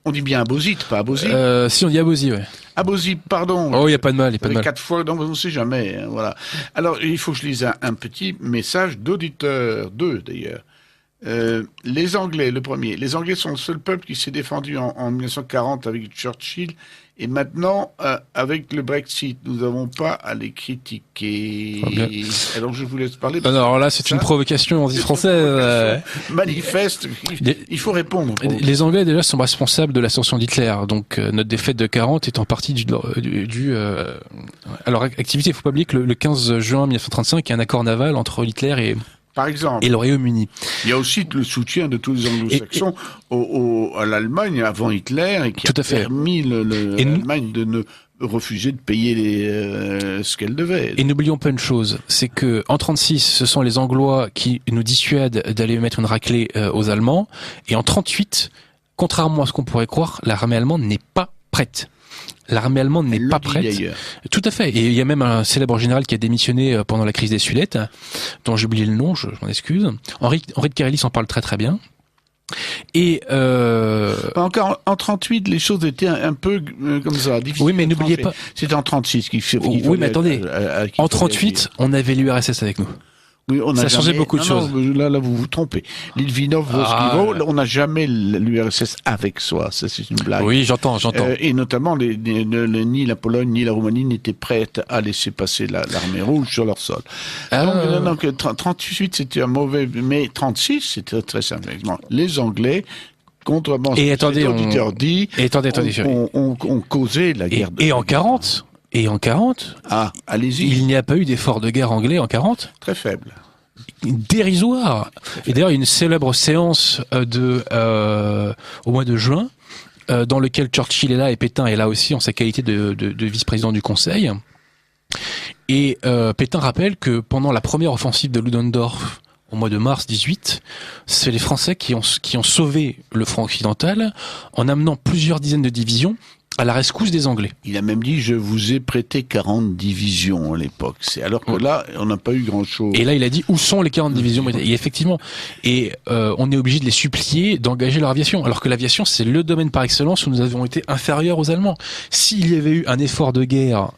On dit bien Bozit, pas Abosi. Si on dit Abosi, ouais. Abosi, pardon. Oh, il y a pas de mal, il y a pas de mal. 4 fois, donc on ne sait jamais, hein, voilà. Alors, il faut que je lise un petit message d'auditeur, 2 d'ailleurs. Les Anglais, le premier. Les Anglais sont le seul peuple qui s'est défendu en 1940 avec Churchill. Et maintenant, avec le Brexit, nous n'avons pas à les critiquer. Alors, je vous laisse parler. Alors là, c'est une provocation anti-française. Manifeste. Il faut répondre. Les Anglais, déjà, sont responsables de l'ascension d'Hitler. Donc, notre défaite de 40 est en partie alors, activité, il ne faut pas oublier que le 15 juin 1935, il y a un accord naval entre Hitler par exemple. Et le Royaume-Uni. Il y a aussi le soutien de tous les anglo-saxons à l'Allemagne avant Hitler et qui a permis l'Allemagne de ne refuser de payer ce qu'elle devait. Et n'oublions pas une chose, c'est que en 36, ce sont les Anglois qui nous dissuadent d'aller mettre une raclée aux Allemands, et en 38, contrairement à ce qu'on pourrait croire, l'armée allemande n'est pas prête. L'armée allemande n'est pas prête. Tout à fait. Et il y a même un célèbre général qui a démissionné pendant la crise des Sudètes, dont j'ai oublié le nom, je m'en excuse. Henri de Kérélis en parle très très bien. Et encore en 38, les choses étaient un peu comme ça, difficiles. Oui, mais n'oubliez pas. C'était en 36 qu'il fait. Oui, mais attendez. En 38, on avait l'URSS avec nous. Oui, ça a changé beaucoup de choses. Là, vous vous trompez. Litvinov, Voskivo, on n'a jamais l'URSS avec soi. Ça, c'est une blague. Oui, j'entends. Et notamment, ni la Pologne ni la Roumanie n'étaient prêtes à laisser passer l'armée rouge sur leur sol. Donc, 38, c'était un mauvais, mais 36, c'était très simplement les Anglais. Contrairement à ce que l'auditeur dit, on causait la guerre. Et en 40. Et en 40, allez-y. Il n'y a pas eu d'effort de guerre anglais en 40. Très faible. Dérisoire. Et d'ailleurs, il y a une célèbre séance au mois de juin, dans lequel Churchill est là et Pétain est là aussi en sa qualité de vice-président du Conseil. Et Pétain rappelle que pendant la première offensive de Ludendorff, au mois de mars 18, c'est les Français qui ont sauvé le front occidental en amenant plusieurs dizaines de divisions à la rescousse des Anglais. Il a même dit, je vous ai prêté 40 divisions à l'époque. Alors que là, on n'a pas eu grand-chose. Et là, il a dit, où sont les 40 divisions? Et effectivement, on est obligé de les supplier d'engager leur aviation. Alors que l'aviation, c'est le domaine par excellence où nous avons été inférieurs aux Allemands. S'il y avait eu un effort de guerre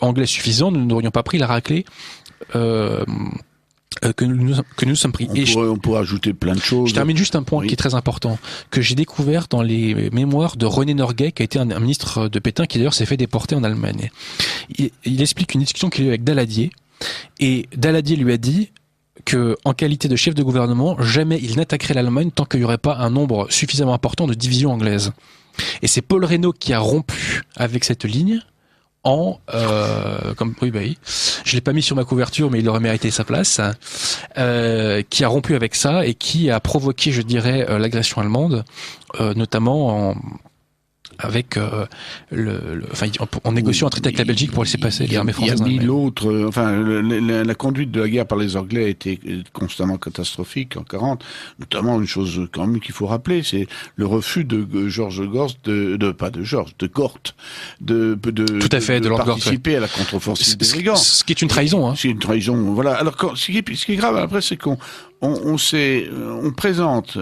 anglais suffisant, nous n'aurions pas pris la raclée que nous sommes pris. On pourrait ajouter plein de choses. Je termine juste un point qui est très important, que j'ai découvert dans les mémoires de René Norguet, qui a été un ministre de Pétain, qui d'ailleurs s'est fait déporter en Allemagne. Il explique une discussion qu'il a eu avec Daladier, et Daladier lui a dit, que, en qualité de chef de gouvernement, jamais il n'attaquerait l'Allemagne tant qu'il n'y aurait pas un nombre suffisamment important de divisions anglaises. Et c'est Paul Reynaud qui a rompu avec cette ligne oui, je l'ai pas mis sur ma couverture, mais il aurait mérité sa place, qui a rompu avec ça et qui a provoqué, je dirais, l'agression allemande, notamment en négociant un traité avec la Belgique pour laisser passer les armées françaises. Il y a l'autre, la conduite de la guerre par les Anglais a été constamment catastrophique en 40. Notamment une chose quand même qu'il faut rappeler, c'est le refus de Georges Gort, de Gort, de participer à la contre-offensive des brigands. Ce qui est une trahison, hein. C'est une trahison, voilà. Alors, ce qui est grave après, c'est qu'on présente,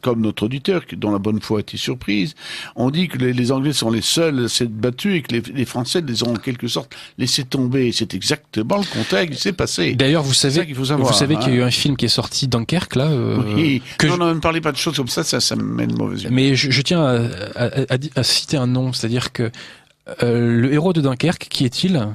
comme notre auditeur, dont la bonne foi a été surprise, on dit que les Anglais sont les seuls à s'être battus et que les Français les ont en quelque sorte laissé tomber. C'est exactement le contexte qui s'est passé. D'ailleurs, vous savez qu'il y a eu un film qui est sorti, Dunkerque, là. Oui. Non, ne parlez pas de choses comme ça me met une mauvaise humeur. Mais je tiens à citer un nom, c'est-à-dire que le héros de Dunkerque, qui est-il ?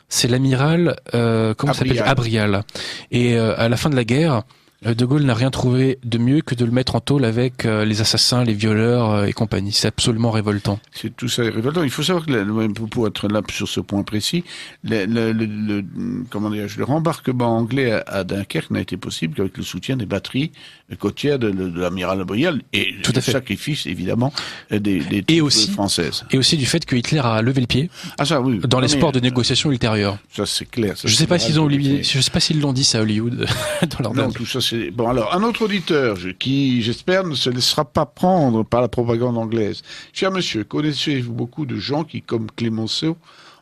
C'est l'amiral, comment ça s'appelle ? Abrial. Et à la fin de la guerre, De Gaulle n'a rien trouvé de mieux que de le mettre en tôle avec les assassins, les violeurs et compagnie. C'est absolument révoltant. C'est tout ça est révoltant. Il faut savoir que pour être là sur ce point précis, le rembarquement anglais à Dunkerque n'a été possible qu'avec le soutien des batteries côtières de l'amiral Abrial et le sacrifice évidemment des troupes françaises. Et aussi du fait que Hitler a levé le pied. Ah ça oui. Dans l'espoir de négociations ultérieures. Ça c'est clair. Je sais pas s'ils ont oublié. Je sais pas s'ils l'ont dit ça à Hollywood dans leur non, tout ça c'est bon. Alors un autre auditeur qui j'espère ne se laissera pas prendre par la propagande anglaise. Cher monsieur, connaissez-vous beaucoup de gens qui, comme Clémenceau,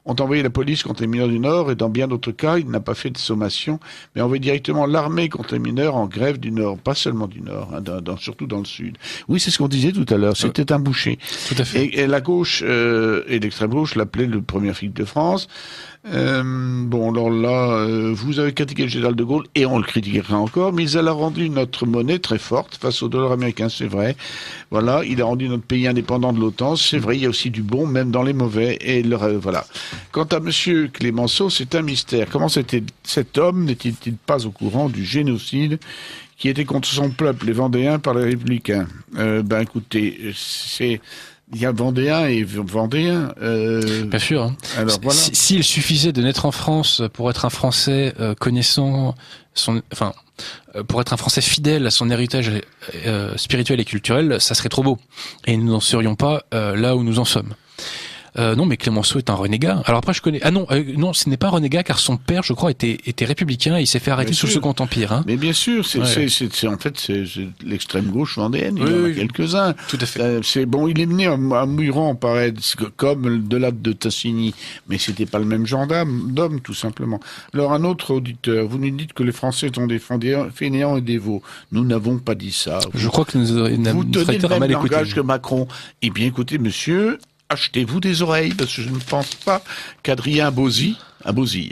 ont envoyé la police contre les mineurs du Nord et dans bien d'autres cas, il n'a pas fait de sommation, mais envoyé directement l'armée contre les mineurs en grève du Nord, pas seulement du Nord, hein, surtout dans le Sud. Oui, c'est ce qu'on disait tout à l'heure, c'était un boucher. Tout à fait. Et la gauche et l'extrême gauche l'appelaient le premier flic de France. Bon, alors là, vous avez critiqué le général de Gaulle, et on le critiquera encore, mais il a rendu notre monnaie très forte face au dollar américain, c'est vrai. Voilà, il a rendu notre pays indépendant de l'OTAN, c'est vrai, il y a aussi du bon, même dans les mauvais, et voilà. Quant à monsieur Clémenceau, c'est un mystère. Comment cet homme n'était-il pas au courant du génocide qui était contre son peuple, les Vendéens, par les Républicains? Écoutez, il y a Vendéens et Vendéens. Bien sûr. Hein. Alors voilà. S'il suffisait de naître en France pour être un Français connaissant pour être un Français fidèle à son héritage spirituel et culturel, ça serait trop beau. Et nous n'en serions pas là où nous en sommes. Non, mais Clémenceau est un renégat. Alors après, je connais. Ah non, non, ce n'est pas un renégat car son père, je crois, était républicain. Et il s'est fait arrêter sous le Second Empire. Hein. Mais bien sûr, c'est l'extrême gauche vendéenne. Il y en a quelques-uns. Tout à fait. C'est bon. Il est né à Muiran, pareil, comme de là de Tassigny, mais c'était pas le même genre d'homme, tout simplement. Alors un autre auditeur, vous nous dites que les Français sont des fainéants et dévots. Nous n'avons pas dit ça. Je crois que vous tenez le même langage que Macron. Eh bien, écoutez, monsieur. Achetez-vous des oreilles, parce que je ne pense pas qu'Adrien Bauzy, dit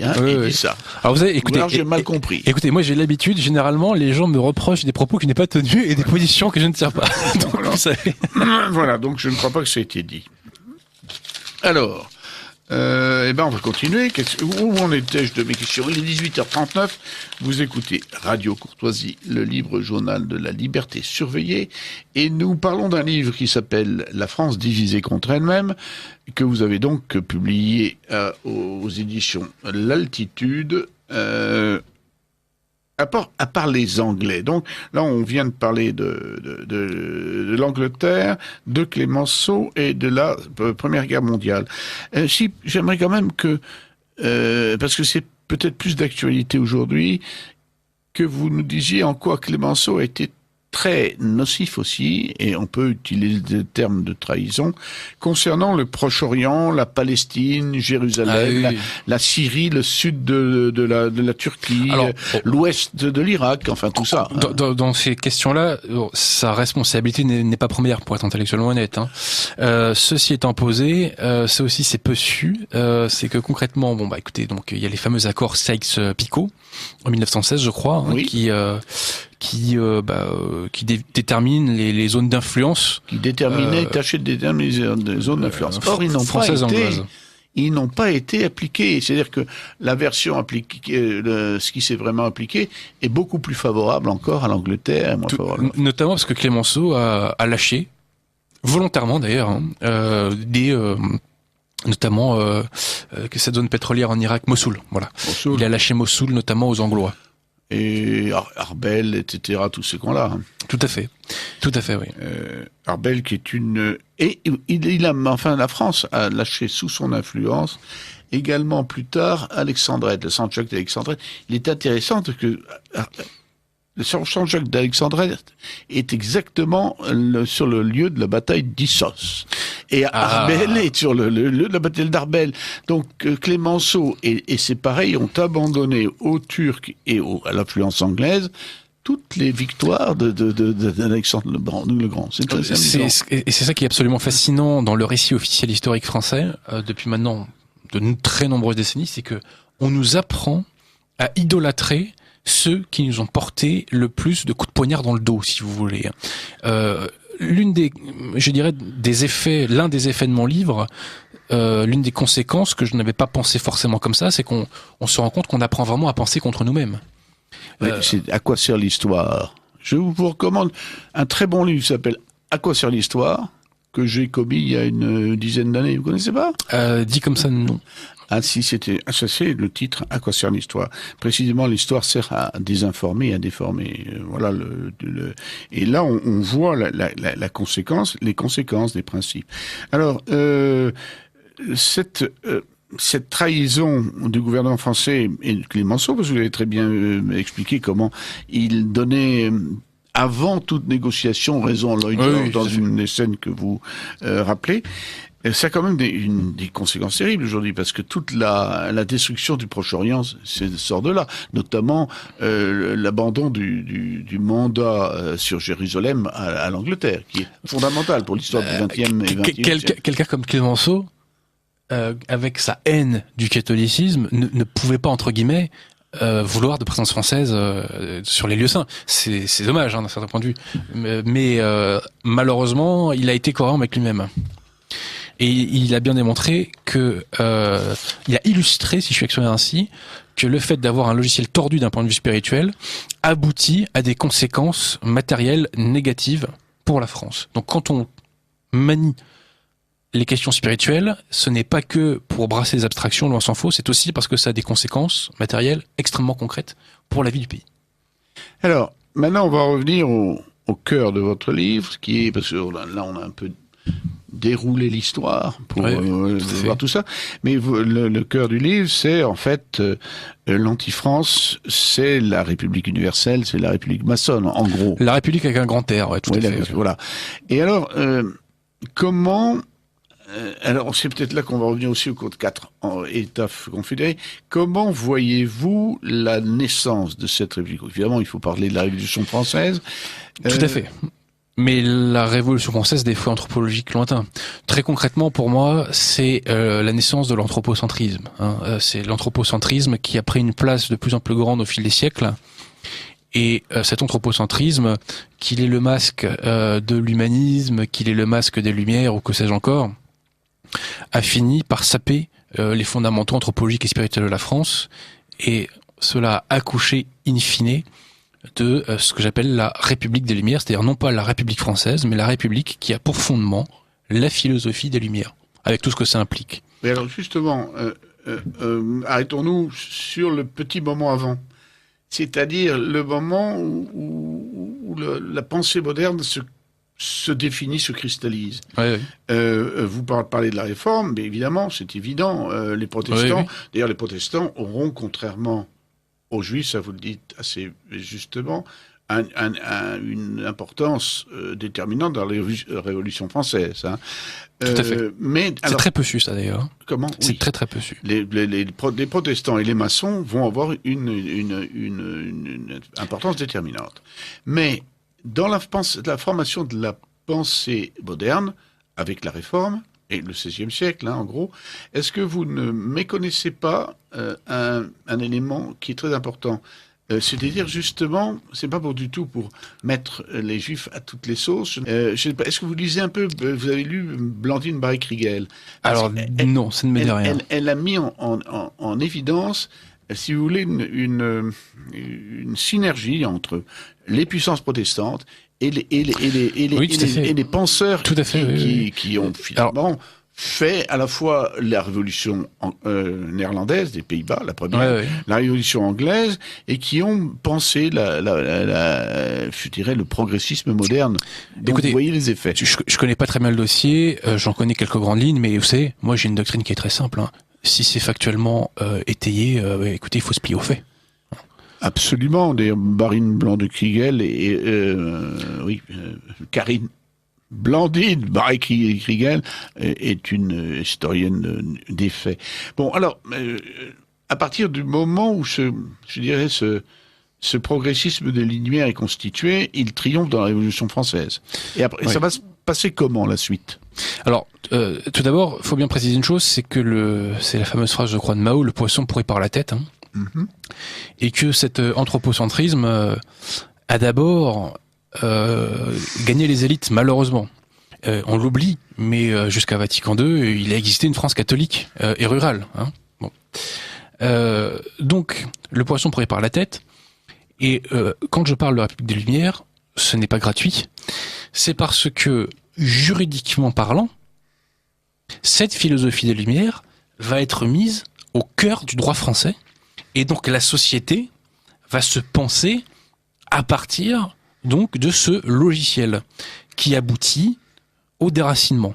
ça. Alors vous avez, écoutez, j'ai mal compris. Écoutez, moi j'ai l'habitude, généralement, les gens me reprochent des propos qui n'est pas tenus et des positions que je ne tiens pas. Donc, voilà. Vous savez. Voilà, donc je ne crois pas que ça ait été dit. Alors, on va continuer. Où en étais-je de mes questions? Il est 18h39. Vous écoutez Radio Courtoisie, le libre journal de la liberté surveillée. Et nous parlons d'un livre qui s'appelle La France divisée contre elle-même, que vous avez donc publié aux éditions L'Altitude. À part les Anglais. Donc là, on vient de parler de l'Angleterre, de Clémenceau et de la Première Guerre mondiale. Si j'aimerais quand même que, parce que c'est peut-être plus d'actualité aujourd'hui, que vous nous disiez en quoi Clémenceau a été très nocif aussi, et on peut utiliser le terme de trahison, concernant le Proche-Orient, la Palestine, Jérusalem, la Syrie, le sud de la Turquie, l'ouest de l'Irak, enfin tout ça. Dans ces questions-là, sa responsabilité n'est pas première, pour être intellectuellement honnête. Hein. Ceci étant posé, ça aussi c'est peu su, c'est que concrètement, écoutez, donc il y a les fameux accords Sykes-Picot, en 1916 je crois, hein, qui détermine les zones d'influence. Qui déterminait, tâchait de déterminer les zones d'influence. Or, ils n'ont pas été ils n'ont pas été appliqués. C'est-à-dire que la version appliquée, ce qui s'est vraiment appliqué, est beaucoup plus favorable encore à l'Angleterre. Notamment parce que Clémenceau a lâché, volontairement d'ailleurs, notamment que cette zone pétrolière en Irak, Mossoul. Voilà. Mossoul. Il a lâché Mossoul, notamment aux Anglois. Et Arbel, etc., tous ces cons-là. Tout à fait, oui. Arbel qui est une... Et la France a lâché sous son influence également plus tard Alexandrette, le Saint-Jacques d'Alexandrette. Il est intéressant que le Saint-Jacques d'Alexandrette est exactement sur le lieu de la bataille d'Issos. Et Arbel est sur le lieu de la bataille d'Arbel. Donc Clémenceau et c'est pareil, ont abandonné aux Turcs et à l'influence anglaise toutes les victoires d'Alexandre le Grand. C'est très amusant. Et c'est ça qui est absolument fascinant dans le récit officiel historique français, depuis maintenant de très nombreuses décennies, c'est que on nous apprend à idolâtrer ceux qui nous ont porté le plus de coups de poignard dans le dos, si vous voulez. L'un des effets de mon livre, l'une des conséquences que je n'avais pas pensé forcément comme ça, c'est qu'on se rend compte qu'on apprend vraiment à penser contre nous-mêmes. C'est À quoi sert l'histoire ? Je vous recommande un très bon livre qui s'appelle À quoi sert l'histoire, que j'ai commis il y a une dizaine d'années. Vous connaissez pas ? Dit comme ça, non. Ah si, ça c'est le titre, À quoi sert l'histoire ? Précisément, l'histoire sert à désinformer, à déformer. Voilà et là, on voit les conséquences des principes. Alors, cette trahison du gouvernement français et de Clémenceau, parce que vous avez très bien expliqué comment il donnait... avant toute négociation, raison à Lloyd dans une des scènes que vous rappelez, ça a quand même des conséquences terribles aujourd'hui, parce que toute la destruction du Proche-Orient sort de là, notamment l'abandon du mandat sur Jérusalem à l'Angleterre, qui est fondamental pour l'histoire du XXe et XXIe siècle. Quelqu'un comme Clémenceau, avec sa haine du catholicisme, ne pouvait pas, entre guillemets, vouloir de présence française sur les lieux saints. C'est dommage, d'un certain point de vue. Mais malheureusement, il a été cohérent avec lui-même. Et il a bien démontré que, il a illustré, si je suis exprimé ainsi, que le fait d'avoir un logiciel tordu d'un point de vue spirituel aboutit à des conséquences matérielles négatives pour la France. Donc quand on manie les questions spirituelles, ce n'est pas que pour brasser les abstractions, loin s'en faut, c'est aussi parce que ça a des conséquences matérielles extrêmement concrètes pour la vie du pays. Alors, maintenant on va revenir au cœur de votre livre, qui est, parce que là on a un peu déroulé l'histoire pour voir tout ça, mais le cœur du livre, c'est en fait l'anti-France, c'est la République universelle, c'est la République maçonne, en gros. La République avec un grand R, ouais, tout à fait. Voilà. Et alors, comment... alors, c'est peut-être là qu'on va revenir aussi au code 4, État confédéré. Comment voyez-vous la naissance de cette République ? Évidemment, il faut parler de la Révolution française. Tout à fait. Mais la Révolution française, des fois anthropologiques lointains. Très concrètement, pour moi, c'est la naissance de l'anthropocentrisme. C'est l'anthropocentrisme qui a pris une place de plus en plus grande au fil des siècles. Et cet anthropocentrisme, qu'il est le masque de l'humanisme, qu'il est le masque des Lumières ou que sais-je encore, a fini par saper les fondamentaux anthropologiques et spirituels de la France, et cela a accouché in fine de ce que j'appelle la République des Lumières, c'est-à-dire non pas la République française, mais la République qui a pour fondement la philosophie des Lumières, avec tout ce que ça implique. Mais alors justement, arrêtons-nous sur le petit moment avant, c'est-à-dire le moment où la pensée moderne se définit, se cristallise. Oui. Vous parlez de la réforme, mais évidemment, c'est évident, les protestants, d'ailleurs les protestants auront, contrairement aux juifs, ça vous le dites assez justement, une importance déterminante dans la Révolution française. Tout à fait. C'est très peu su, ça, d'ailleurs. Comment ? C'est très très peu su. Les protestants et les maçons vont avoir une importance déterminante. Mais dans la formation de la pensée moderne, avec la Réforme, et le XVIe siècle, en gros, est-ce que vous ne méconnaissez pas un élément qui est très important ? C'est-à-dire, justement, c'est pas pour du tout pour mettre les Juifs à toutes les sauces. Je sais pas, est-ce que vous lisez un peu, vous avez lu Blandine Barré-Kriegel? Alors, non, ça ne me dit rien. Elle a mis en évidence, si vous voulez, une synergie entre les puissances protestantes et les penseurs tout à fait, qui ont finalement fait à la fois la révolution néerlandaise des Pays-Bas, la première, la révolution anglaise, et qui ont pensé je dirais, le progressisme moderne. Donc, écoutez, vous voyez les effets. Je connais pas très bien le dossier, j'en connais quelques grandes lignes, mais vous savez, moi j'ai une doctrine qui est très simple. Hein. Si c'est factuellement étayé, écoutez, il faut se plier aux faits. Absolument. D'ailleurs, Barine Blanc de Kriegel et Karine Blandine Barré-Kriegel est une historienne des faits. Bon, alors, à partir du moment où ce progressisme des Lumières est constitué, il triomphe dans la Révolution française. Et après, ça va se passer comment, la suite? Alors, tout d'abord, il faut bien préciser une chose, c'est que c'est la fameuse phrase, je crois, de Mao, le poisson pourrit par la tête, hein, et que cet anthropocentrisme a d'abord gagné les élites, malheureusement. On l'oublie, mais jusqu'à Vatican II, il a existé une France catholique et rurale. Hein. Bon. Donc, le poisson pourrit par la tête, et quand je parle de la République des Lumières, ce n'est pas gratuit, c'est parce que, juridiquement parlant, cette philosophie des Lumières va être mise au cœur du droit français, et donc la société va se penser à partir donc de ce logiciel qui aboutit au déracinement.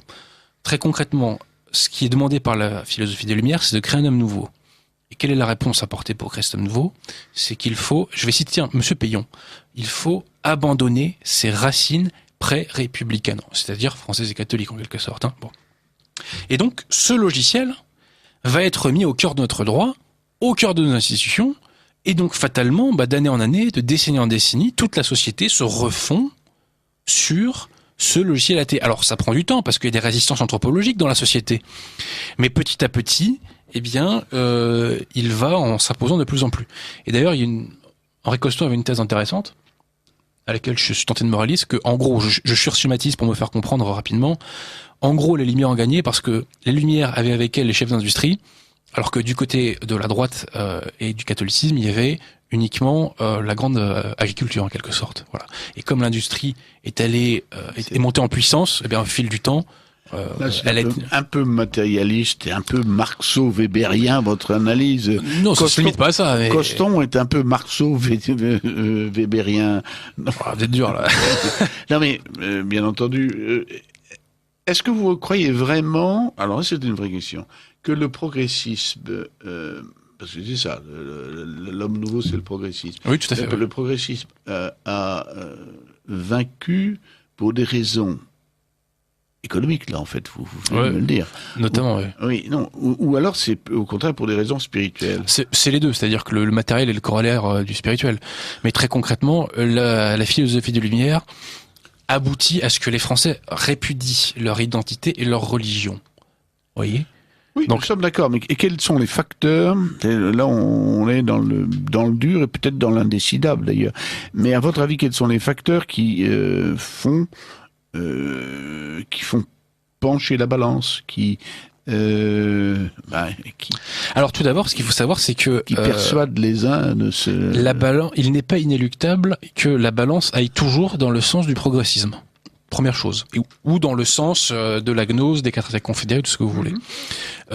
Très concrètement, ce qui est demandé par la philosophie des Lumières, c'est de créer un homme nouveau. Et quelle est la réponse apportée pour créer cet homme nouveau? C'est qu'il faut, je vais citer Monsieur Payon, il faut abandonner ses racines pré-républicaines, c'est-à-dire françaises et catholiques en quelque sorte. Hein. Bon. Et donc, ce logiciel va être mis au cœur de notre droit, au cœur de nos institutions, et donc fatalement, d'année en année, de décennie en décennie, toute la société se refond sur ce logiciel athée. Alors ça prend du temps, parce qu'il y a des résistances anthropologiques dans la société. Mais petit à petit, eh bien, il va en s'imposant de plus en plus. Et d'ailleurs, Henri Coston avait une thèse intéressante, à laquelle je suis tenté de me rallier, c'est que, en gros, je surschématise pour me faire comprendre rapidement, en gros, les Lumières ont gagné parce que les Lumières avaient avec elles les chefs d'industrie, alors que du côté de la droite et du catholicisme, il y avait uniquement la grande agriculture en quelque sorte. Voilà. Et comme l'industrie est montée en puissance, eh bien au fil du temps, elle est un peu matérialiste et un peu marxo-weberien votre analyse. Non, ça se limite pas à ça. Mais... Coston est un peu marxo-weberien. Vous êtes dur là. Non mais bien entendu. Est-ce que vous croyez vraiment, alors c'est une vraie question, que le progressisme, parce que c'est ça, l'homme nouveau c'est le progressisme. Oui, tout à fait. Le progressisme a vaincu pour des raisons économiques, là en fait, vous venez de me le dire. Notamment, oui. Oui, non, ou alors c'est au contraire pour des raisons spirituelles. C'est les deux, c'est-à-dire que le matériel est le corollaire du spirituel. Mais très concrètement, la philosophie des Lumières aboutit à ce que les Français répudient leur identité et leur religion. Vous voyez ? Oui, donc, nous sommes d'accord, mais et quels sont les facteurs? Là, on est dans le dur et peut-être dans l'indécidable d'ailleurs. Mais à votre avis, quels sont les facteurs qui font pencher la balance, Alors tout d'abord, ce qu'il faut savoir, c'est que qui persuadent les uns de se... La balance, il n'est pas inéluctable que la balance aille toujours dans le sens du progressisme. Première chose. Ou dans le sens de la gnose, des quatre États confédérés, tout ce que vous voulez.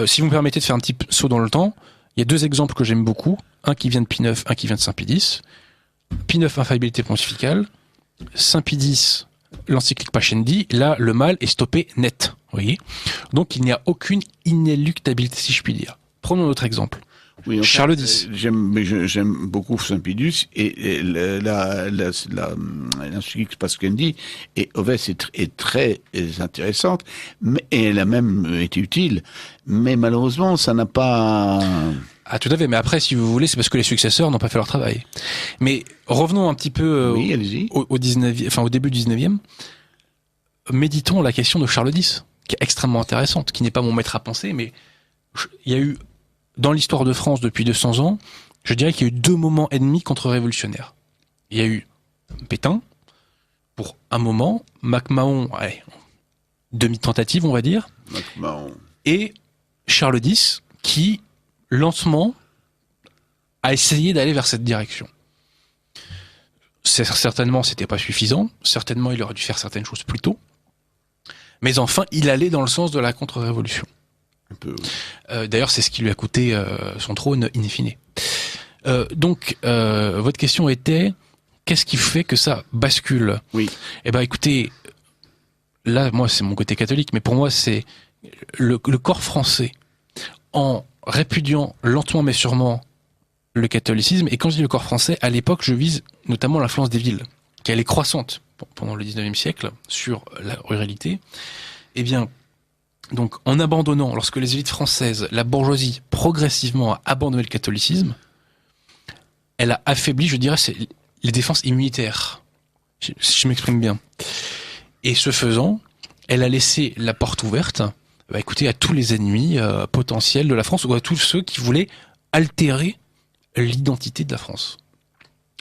Si vous me permettez de faire un petit saut dans le temps, il y a deux exemples que j'aime beaucoup. Un qui vient de Pie IX, un qui vient de Saint Pie X. Pie IX, infaillibilité pontificale. Saint Pie X, l'encyclique Pascendi. Là, le mal est stoppé net. Vous voyez ? Donc, il n'y a aucune inéluctabilité, si je puis dire. Prenons notre exemple. Oui, enfin, Charles X. J'aime beaucoup Saint Pie X et l'encyclique Pascendi et Oves est très intéressante, mais et elle a même été utile. Mais malheureusement, ça n'a pas... Ah, tout à fait. Mais après, si vous voulez, c'est parce que les successeurs n'ont pas fait leur travail. Mais revenons un petit peu oui, allez-y. au début du 19e. Méditons la question de Charles X, qui est extrêmement intéressante, qui n'est pas mon maître à penser, mais il y a eu, dans l'histoire de France depuis 200 ans, je dirais qu'il y a eu 2 moments ennemis contre-révolutionnaires. Il y a eu Pétain, pour un moment, MacMahon, demi-tentative, on va dire, MacMahon. Et Charles X, qui, lentement, a essayé d'aller vers cette direction. Certainement, c'était pas suffisant. Certainement, il aurait dû faire certaines choses plus tôt. Mais enfin, il allait dans le sens de la contre-révolution. Un peu, oui. D'ailleurs, c'est ce qui lui a coûté son trône in fine. Donc, votre question était, qu'est-ce qui fait que ça bascule ? Oui. Eh ben, écoutez, là, moi, c'est mon côté catholique, mais pour moi, c'est le corps français, en répudiant lentement mais sûrement le catholicisme. Et quand je dis le corps français, à l'époque, je vise notamment l'influence des villes, qui allait croissante pendant le 19e siècle sur la ruralité. Eh bien, donc, en abandonnant, lorsque les élites françaises, la bourgeoisie, progressivement a abandonné le catholicisme, elle a affaibli, je dirais, les défenses immunitaires. Si je m'exprime bien. Et ce faisant, elle a laissé la porte ouverte, écoutez, à tous les ennemis potentiels de la France, ou à tous ceux qui voulaient altérer l'identité de la France.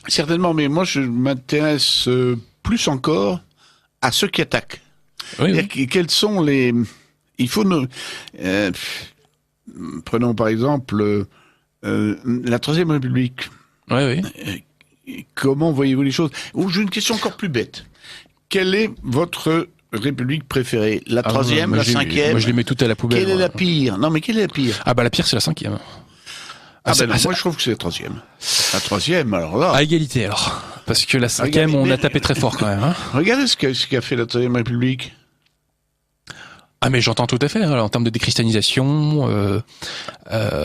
Certainement, mais moi je m'intéresse plus encore à ceux qui attaquent. Oui. Quels sont les... Il faut nous... prenons par exemple la Troisième République. Oui. Comment voyez-vous les choses ? Ou j'ai une question encore plus bête. Quelle est votre République préférée ? La troisième, la cinquième ? Moi je les mets toutes à la poubelle. Quelle est la pire ? Non mais quelle est la pire ? Ah bah la pire c'est la 5e. Moi je trouve que c'est la troisième. La troisième, alors là... À égalité alors. Parce que la 5e, on a tapé très fort quand même. Hein. Regardez ce qu'a fait la Troisième République. Ah mais j'entends tout à fait, hein, en termes de déchristianisation...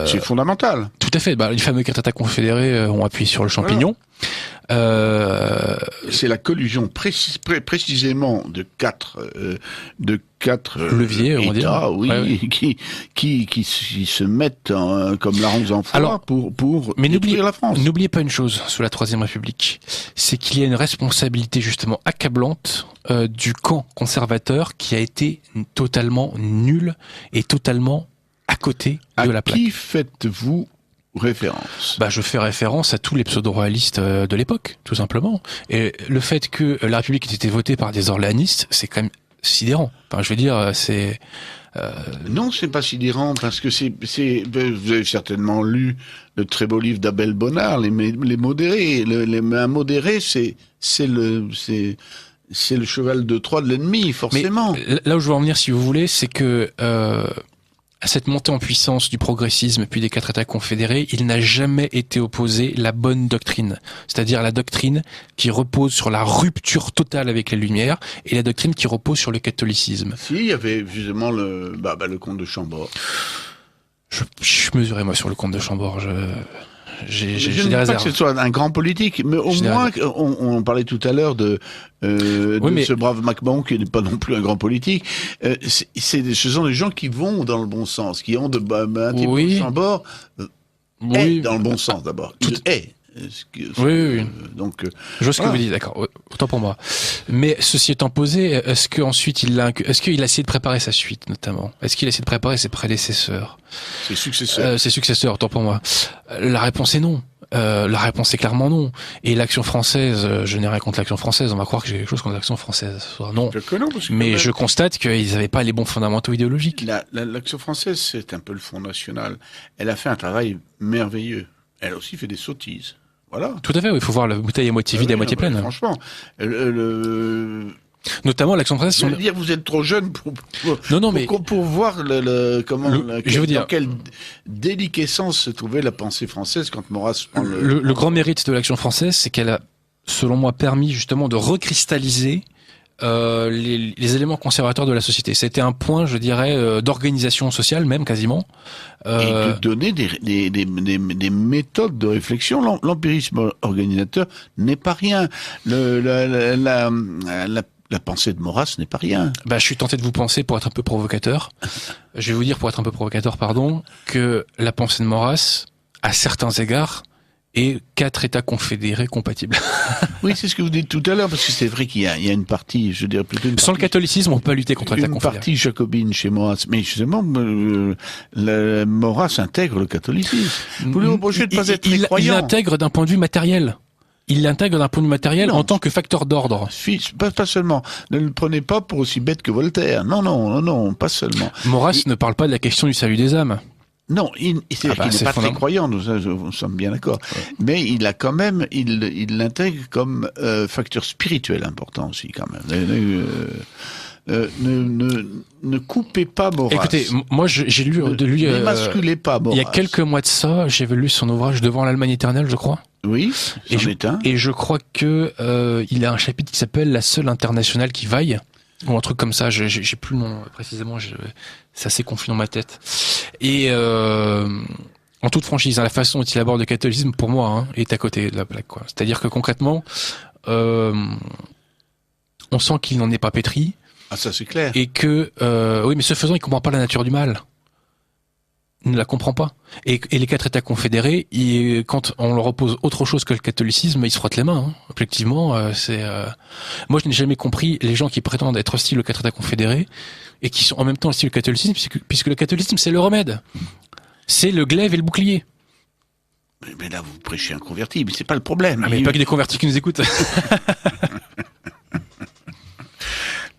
c'est fondamental. Tout à fait, les fameux 4 États confédérés ont appuyé sur le champignon. C'est la collusion précisément de quatre leviers, on va dire. Oui, ouais. qui se mettent comme larrons en foire pour détruire la France. N'oubliez pas une chose sous la Troisième République, c'est qu'il y a une responsabilité justement accablante du camp conservateur qui a été totalement nul et totalement à côté de la plaque. À qui faites-vous référence? Je fais référence à tous les pseudo-royalistes de l'époque, tout simplement. Et le fait que la République ait été votée par des orléanistes, c'est quand même sidérant. Enfin, je veux dire, c'est... Non, c'est pas sidérant, parce que vous avez certainement lu le très beau livre d'Abel Bonnard, les modérés. Un modéré, c'est le cheval de Troie de l'ennemi, forcément. Mais là où je veux en venir, si vous voulez, c'est que à cette montée en puissance du progressisme puis des 4 États confédérés, il n'a jamais été opposé la bonne doctrine. C'est-à-dire la doctrine qui repose sur la rupture totale avec les Lumières et la doctrine qui repose sur le catholicisme. Si, il y avait justement le comte de Chambord. Je mesurais moi sur le comte de Chambord. Je ne dis pas que ce soit un grand politique, mais au moins, on parlait tout à l'heure de ce brave MacMahon qui n'est pas non plus un grand politique. Ce sont des gens qui vont dans le bon sens, qui ont un type de Chambord est dans le bon sens d'abord. Oui. Donc, je vois ce que vous dites, d'accord. Autant pour moi. Mais ceci étant posé, est-ce qu'ensuite il a essayé de préparer sa suite, notamment? Est-ce qu'il a essayé de préparer ses prédécesseurs? Ses successeurs. Ses successeurs, autant pour moi. La réponse est non. La réponse est clairement non. Et l'Action française, je n'ai rien contre l'Action française. On va croire que j'ai quelque chose contre l'Action française. Non. Mais je constate qu'ils n'avaient pas les bons fondamentaux idéologiques. L'Action française, c'est un peu le Front National. Elle a fait un travail merveilleux. Elle a aussi fait des sottises. Voilà. Tout à fait, il faut voir la bouteille à moitié vide et à moitié pleine. Franchement, notamment l'Action française. Je veux dire, vous êtes trop jeune pour voir dans quelle déliquescence se trouvait la pensée française quand Maurras prend le grand mérite de l'Action française, c'est qu'elle a, selon moi, permis justement de recristalliser les éléments conservateurs de la société. C'était un point, je dirais, d'organisation sociale même quasiment. Et de donner des méthodes de réflexion. L'empirisme organisateur n'est pas rien. La pensée de Maurras n'est pas rien. Je suis tenté de vous penser, pour être un peu provocateur, que la pensée de Maurras, à certains égards, et 4 États confédérés compatibles. Oui, c'est ce que vous dites tout à l'heure, parce que c'est vrai qu'il y a une partie, je dirais plutôt une Sans le partie, catholicisme, on peut pas lutter contre l'État une confédéré. partie jacobine chez Maurras. Mais justement, Maurras intègre le catholicisme. Vous lui reprochez de ne pas être très Il croyant. l'intègre d'un point de vue matériel. Il l'intègre d'un point de vue matériel en tant que facteur d'ordre. Pas seulement. Ne le prenez pas pour aussi bête que Voltaire. Non, pas sellement. Maurras ne parle pas de la question du salut des âmes. Non, c'est-à-dire qu'il n'est pas très croyant, nous sommes bien d'accord. Ouais. Mais il a quand même, il l'intègre comme facteur spirituel important aussi, quand même. Ne coupez pas Maurras. Écoutez, moi j'ai lu de lui. N'émasculez pas Maurras. Il y a quelques mois de ça, j'avais lu son ouvrage Devant l'Allemagne éternelle, je crois. Oui, et je crois que il a un chapitre qui s'appelle La seule internationale qui vaille, ou un truc comme ça. J'ai plus le nom précisément. C'est assez confus dans ma tête. Et en toute franchise, la façon dont il aborde le catholicisme, pour moi, est à côté de la plaque, quoi. C'est-à-dire que concrètement, on sent qu'il n'en est pas pétri. Ah, ça c'est clair. Et que oui, mais ce faisant, il comprend pas la nature du mal. Il ne la comprend pas. Et les 4 États confédérés, quand on leur oppose autre chose que le catholicisme, ils se frottent les mains. Objectivement, moi, je n'ai jamais compris les gens qui prétendent être hostiles aux 4 États confédérés et qui sont en même temps hostiles au catholicisme, puisque le catholicisme, c'est le remède. C'est le glaive et le bouclier. Mais là, vous prêchez un converti, mais c'est pas le problème. Ah, mais il n'y a pas que des convertis qui nous écoutent.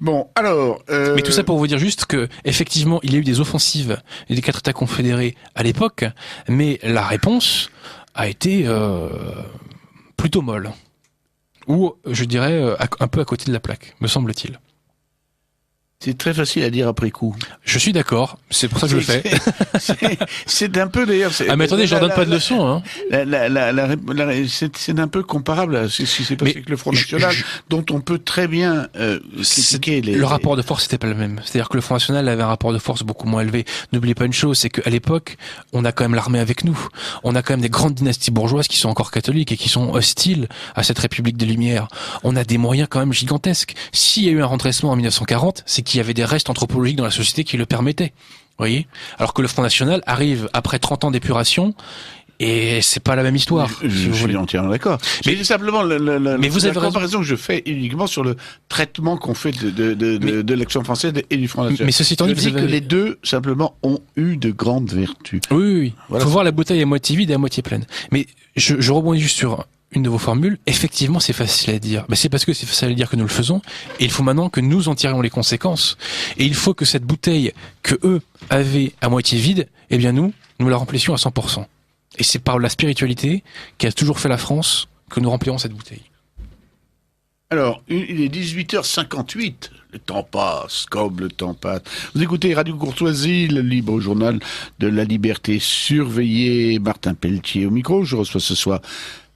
Bon, alors... Mais tout ça pour vous dire juste que, effectivement, il y a eu des offensives des 4 États confédérés à l'époque, mais la réponse a été plutôt molle. Ou, je dirais, un peu à côté de la plaque, me semble-t-il. C'est très facile à dire après coup. Je suis d'accord, c'est pour ça que je le fais. C'est un peu d'ailleurs... Ah mais attendez, je leur donne pas de leçons. Hein. C'est un peu comparable à ce qui s'est passé avec le Front National, dont on peut très bien critiquer le rapport de force n'était pas le même. C'est-à-dire que le Front National avait un rapport de force beaucoup moins élevé. N'oubliez pas une chose, c'est qu'à l'époque, on a quand même l'armée avec nous. On a quand même des grandes dynasties bourgeoises qui sont encore catholiques et qui sont hostiles à cette République des Lumières. On a des moyens quand même gigantesques. S'il y a eu un redressement en 1940, c'est qu'il y avait des restes anthropologiques dans la société qui le permettaient. Vous voyez ? Alors que le Front National arrive après 30 ans d'épuration et c'est pas la même histoire. Je suis entièrement d'accord. Mais c'est simplement mais vous avez la comparaison que je fais uniquement sur le traitement qu'on fait de l'action française et du Front National. Mais ceci étant dit, je dis que les deux, simplement, ont eu de grandes vertus. Oui. Voilà. Faut voir la bouteille à moitié vide et à moitié pleine. Mais je rebondis juste sur une de vos formules. Effectivement, c'est facile à dire. Mais c'est parce que c'est facile à dire que nous le faisons. Et il faut maintenant que nous en tirions les conséquences. Et il faut que cette bouteille que eux avaient à moitié vide, eh bien nous la remplissions à 100%. Et c'est par la spiritualité qui a toujours fait la France que nous remplirons cette bouteille. Alors, il est 18h58. Le temps passe, comme le temps passe. Vous écoutez Radio Courtoisie, le libre journal de la liberté surveillée. Martin Pelletier au micro. Je reçois ce soir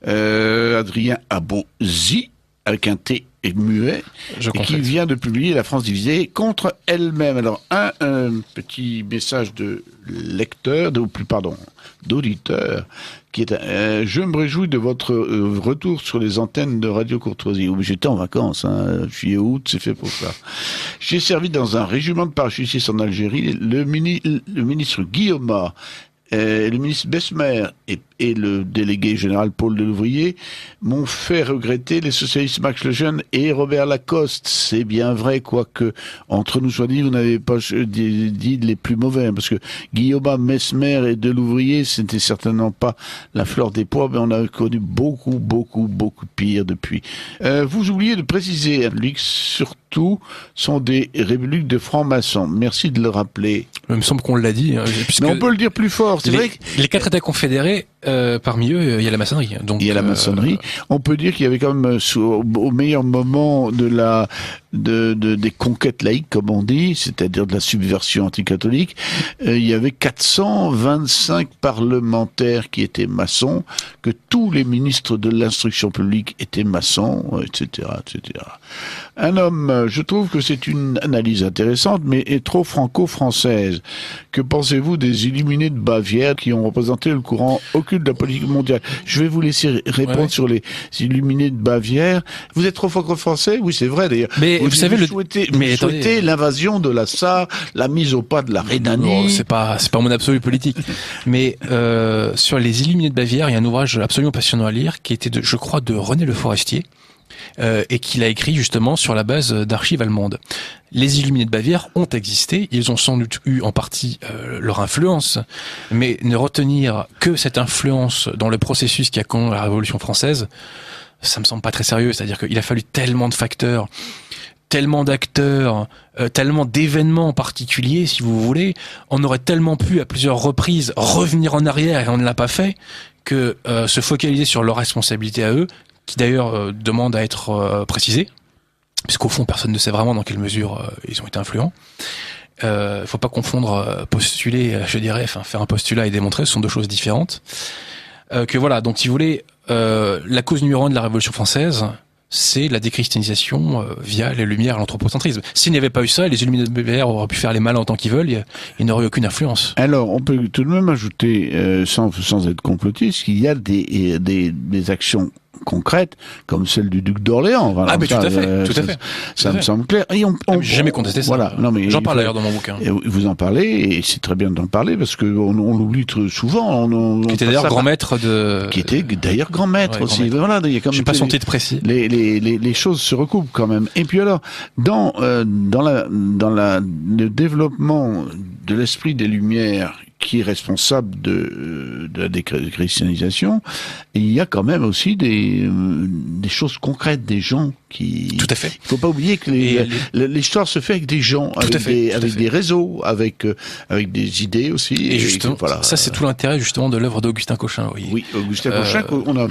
Adrien Abozi, avec un T et muet, et qui vient de publier La France divisée contre elle-même. Alors, un petit message de lecteur, d'auditeur, qui est je me réjouis de votre retour sur les antennes de Radio Courtoisie. J'étais en vacances, juillet août, c'est fait pour ça. J'ai servi dans un régiment de parachutistes en Algérie. Le ministre Guillaume, le ministre Besmer et le délégué général Paul Delouvrier m'ont fait regretter les socialistes Max Lejeune et Robert Lacoste. C'est bien vrai, quoique, entre nous soit dit, vous n'avez pas dit les plus mauvais, parce que Guillaume, Mesmer et Delouvrier, c'était certainement pas la fleur des pois, mais on a connu beaucoup pire depuis. Vous oubliez de préciser, Luc, surtout, sont des républiques de francs-maçons. Merci de le rappeler. Il me semble qu'on l'a dit. Mais on peut le dire plus fort. C'est vrai que les 4 États confédérés, parmi eux, il y a la maçonnerie. Donc, il y a la maçonnerie. On peut dire qu'il y avait quand même, au meilleur moment des conquêtes laïques, comme on dit, c'est-à-dire de la subversion anticatholique, il y avait 425 parlementaires qui étaient maçons, que tous les ministres de l'instruction publique étaient maçons, etc., etc. Un homme, je trouve que c'est une analyse intéressante, mais est trop franco-française. Que pensez-vous des illuminés de Bavière qui ont représenté le courant occulte recul de la politique mondiale. Je vais vous laisser répondre sur les illuminés de Bavière. Vous êtes trop franco-français? Oui, c'est vrai d'ailleurs. Mais vous savez, vous souhaitez l'invasion de la Sarre, la mise au pas de la Rhénanie. Non, c'est pas mon absolu politique. Mais sur les illuminés de Bavière, il y a un ouvrage absolument passionnant à lire qui était, je crois, de René Le Forestier. Et qu'il a écrit justement sur la base d'archives allemandes. Les illuminés de Bavière ont existé, ils ont sans doute eu en partie leur influence, mais ne retenir que cette influence dans le processus qui a conduit la Révolution française, ça me semble pas très sérieux. C'est-à-dire qu'il a fallu tellement de facteurs, tellement d'acteurs, tellement d'événements particuliers, si vous voulez. On aurait tellement pu à plusieurs reprises revenir en arrière et on ne l'a pas fait, que se focaliser sur leur responsabilité à eux, qui d'ailleurs demande à être précisé, puisqu'au fond personne ne sait vraiment dans quelle mesure ils ont été influents. Faut pas confondre postuler, je dirais, enfin faire un postulat et démontrer, ce sont deux choses différentes. Que voilà, donc si vous voulez, la cause numéro 1 de la Révolution française, c'est la déchristianisation via les Lumières et l'anthropocentrisme. S'il n'y avait pas eu ça, les illuminés de Bavière auraient pu faire les malins autant qu'ils veulent, ils n'auraient aucune influence. Alors, on peut tout de même ajouter, sans être complotiste, qu'il y a des actions concrètes, comme celle du duc d'Orléans. Voilà, ah, mais tout à fait. Ça me semble clair. Et j'ai jamais contesté ça. Voilà. Non, mais j'en parle d'ailleurs dans mon bouquin. Vous en parlez, et c'est très bien d'en parler, parce qu'on l'oublie souvent. Qui était d'ailleurs grand maître de... Qui était d'ailleurs grand maître aussi. Grand maître. Voilà, il y a comme j'ai pas son titre précis. Les choses se recoupent quand même. Et puis alors, dans le développement de l'esprit des Lumières, qui est responsable de la déchristianisation, il y a quand même aussi des choses concrètes, des gens qui... Tout à fait. Il faut pas oublier que l'histoire se fait avec des gens, avec des réseaux, avec des idées aussi. Et justement, voilà. Ça c'est tout l'intérêt justement de l'œuvre d'Augustin Cochin. Oui, Augustin Cochin, qu'on a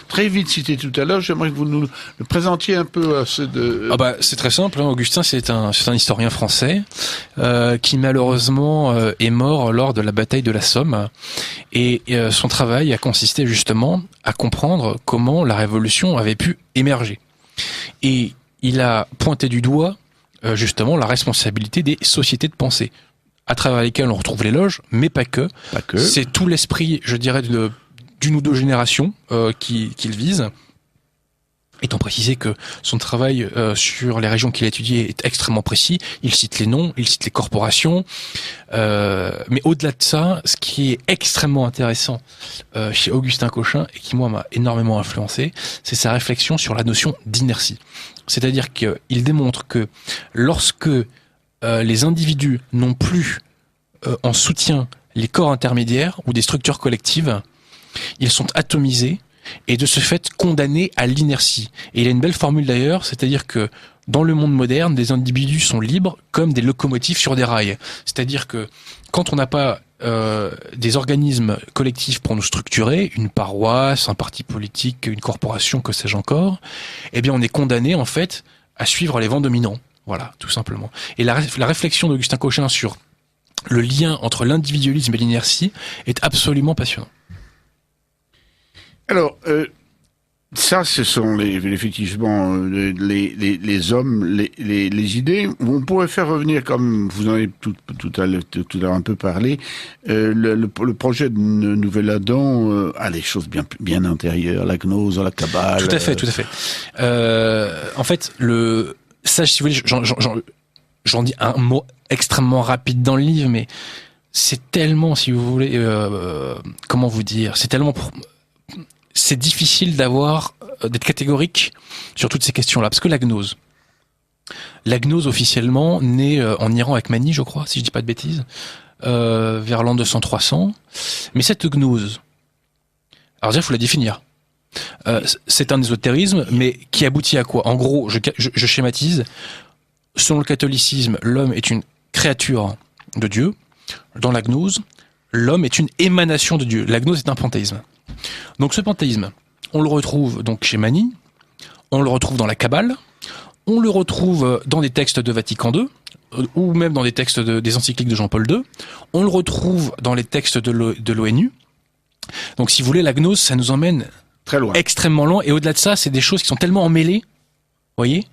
très vite cité tout à l'heure. J'aimerais que vous nous le présentiez un peu. C'est très simple. Hein. Augustin, c'est un historien français qui malheureusement est mort lors de la bataille de la Somme, et son travail a consisté justement à comprendre comment la Révolution avait pu émerger. Et il a pointé du doigt justement la responsabilité des sociétés de pensée, à travers lesquelles on retrouve les loges, mais pas que. C'est tout l'esprit, je dirais, d'une ou deux générations qu'il vise. Étant précisé que son travail sur les régions qu'il a étudiées est extrêmement précis, il cite les noms, il cite les corporations, mais au-delà de ça, ce qui est extrêmement intéressant chez Augustin Cochin, et qui moi m'a énormément influencé, c'est sa réflexion sur la notion d'inertie. C'est-à-dire qu'il démontre que lorsque les individus n'ont plus en soutien les corps intermédiaires ou des structures collectives, ils sont atomisés, et de ce fait condamné à l'inertie. Et il a une belle formule d'ailleurs, c'est-à-dire que dans le monde moderne, des individus sont libres comme des locomotives sur des rails. C'est-à-dire que quand on n'a pas des organismes collectifs pour nous structurer, une paroisse, un parti politique, une corporation, que sais-je encore, eh bien on est condamné en fait à suivre les vents dominants. Voilà, tout simplement. Et la réflexion d'Augustin Cochin sur le lien entre l'individualisme et l'inertie est absolument passionnant. Alors, ça, ce sont effectivement les hommes, les idées. On pourrait faire revenir, comme vous en avez tout à l'heure un peu parlé, le projet de Nouvel Adam a des choses bien intérieures, la gnose, la kabbale. Tout à fait. En fait, ça, si vous voulez, j'en dis un mot extrêmement rapide dans le livre, mais c'est tellement, si vous voulez, comment vous dire, c'est difficile d'être catégorique sur toutes ces questions-là, parce que la gnose officiellement naît en Iran avec Mani, je crois, si je dis pas de bêtises, vers l'an 200-300. Mais cette gnose, alors déjà, il faut la définir. C'est un ésotérisme, mais qui aboutit à quoi? En gros, je schématise. Selon le catholicisme, l'homme est une créature de Dieu. Dans la gnose, l'homme est une émanation de Dieu. La gnose est un panthéisme. Donc ce panthéisme, on le retrouve donc chez Mani, on le retrouve dans la Kabbale, on le retrouve dans des textes de Vatican II, ou même dans des textes des encycliques de Jean-Paul II, on le retrouve dans les textes de l'ONU. Donc si vous voulez, la gnose, ça nous emmène très loin, extrêmement loin, et au-delà de ça, c'est des choses qui sont tellement emmêlées, voyez,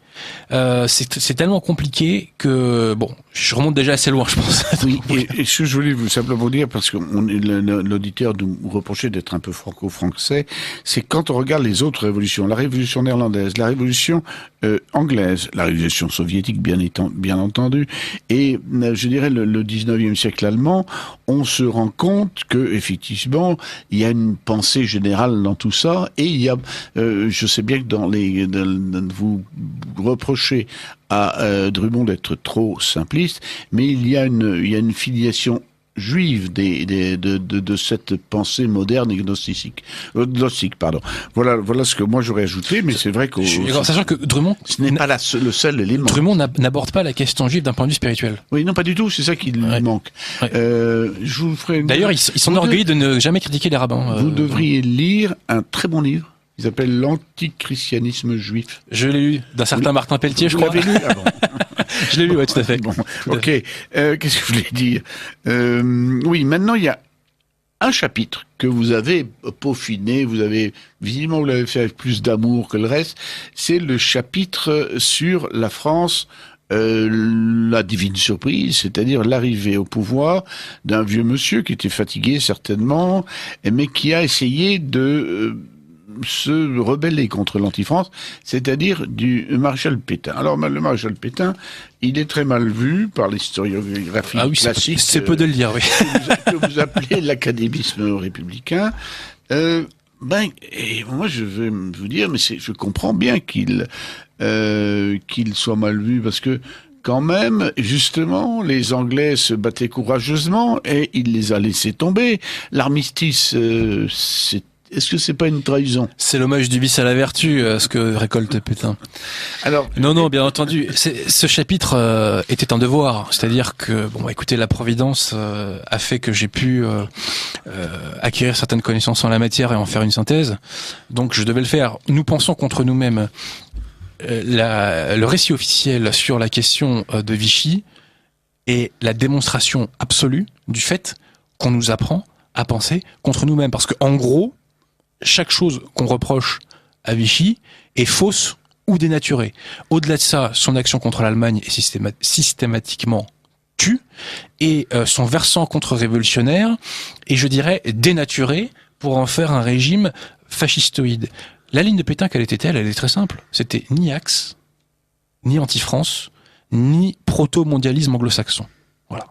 C'est tellement compliqué que bon, je remonte déjà assez loin, je pense. Oui, et ce que je voulais vous simplement dire, parce que l'auditeur nous reprochait d'être un peu franco-français, c'est quand on regarde les autres révolutions, la révolution néerlandaise, la révolution anglaise, la révolution soviétique bien entendu, et je dirais le 19e siècle allemand, on se rend compte que effectivement il y a une pensée générale dans tout ça, et il y a, je sais bien que vous reprochez à Drummond d'être trop simpliste, mais il y a une filiation juive de cette pensée moderne et gnostique, pardon. Voilà ce que moi j'aurais ajouté, mais c'est vrai que sachant que Drummond, ce n'est pas le seul élément. Drummond n'aborde pas la question juive d'un point de vue spirituel. Oui, non, pas du tout. C'est ça qui lui manque. Ouais. Je vous ferai. D'ailleurs, ils s'enorgueillent de ne jamais critiquer les rabbins. Vous devriez lire un très bon livre. Il s'appelle L'antichristianisme juif. Je l'ai lu, d'un certain Martin Pelletier, je crois. Vous l'avez lu avant. Je l'ai lu, ouais, tout à fait. Bon, ok. Qu'est-ce que je voulais dire oui, maintenant, il y a un chapitre que vous avez peaufiné, vous l'avez fait avec plus d'amour que le reste, c'est le chapitre sur la France, la divine surprise, c'est-à-dire l'arrivée au pouvoir d'un vieux monsieur qui était fatigué certainement, mais qui a essayé de se rebeller contre l'anti-France, c'est-à-dire du maréchal Pétain. Alors, le maréchal Pétain, il est très mal vu par l'historiographie classique. C'est peu de le dire, oui. Que vous appelez l'académisme républicain. Et moi, je vais vous dire, mais je comprends bien qu'il soit mal vu, parce que quand même, justement, les Anglais se battaient courageusement et il les a laissés tomber. L'armistice, est-ce que c'est pas une trahison? C'est l'hommage du vice à la vertu, ce que récolte Pétain. Alors, non, bien entendu. Ce chapitre était un devoir, c'est-à-dire que écoutez, la Providence a fait que j'ai pu acquérir certaines connaissances en la matière et en faire une synthèse. Donc je devais le faire. Nous pensons contre nous-mêmes. Le récit officiel sur la question de Vichy est la démonstration absolue du fait qu'on nous apprend à penser contre nous-mêmes, parce que en gros, chaque chose qu'on reproche à Vichy est fausse ou dénaturée. Au-delà de ça, son action contre l'Allemagne est systématiquement tue, et son versant contre-révolutionnaire est, je dirais, dénaturé pour en faire un régime fascistoïde. La ligne de Pétain, quelle était-elle? Elle est très simple. C'était ni Axe, ni anti-France, ni proto-mondialisme anglo-saxon. Voilà.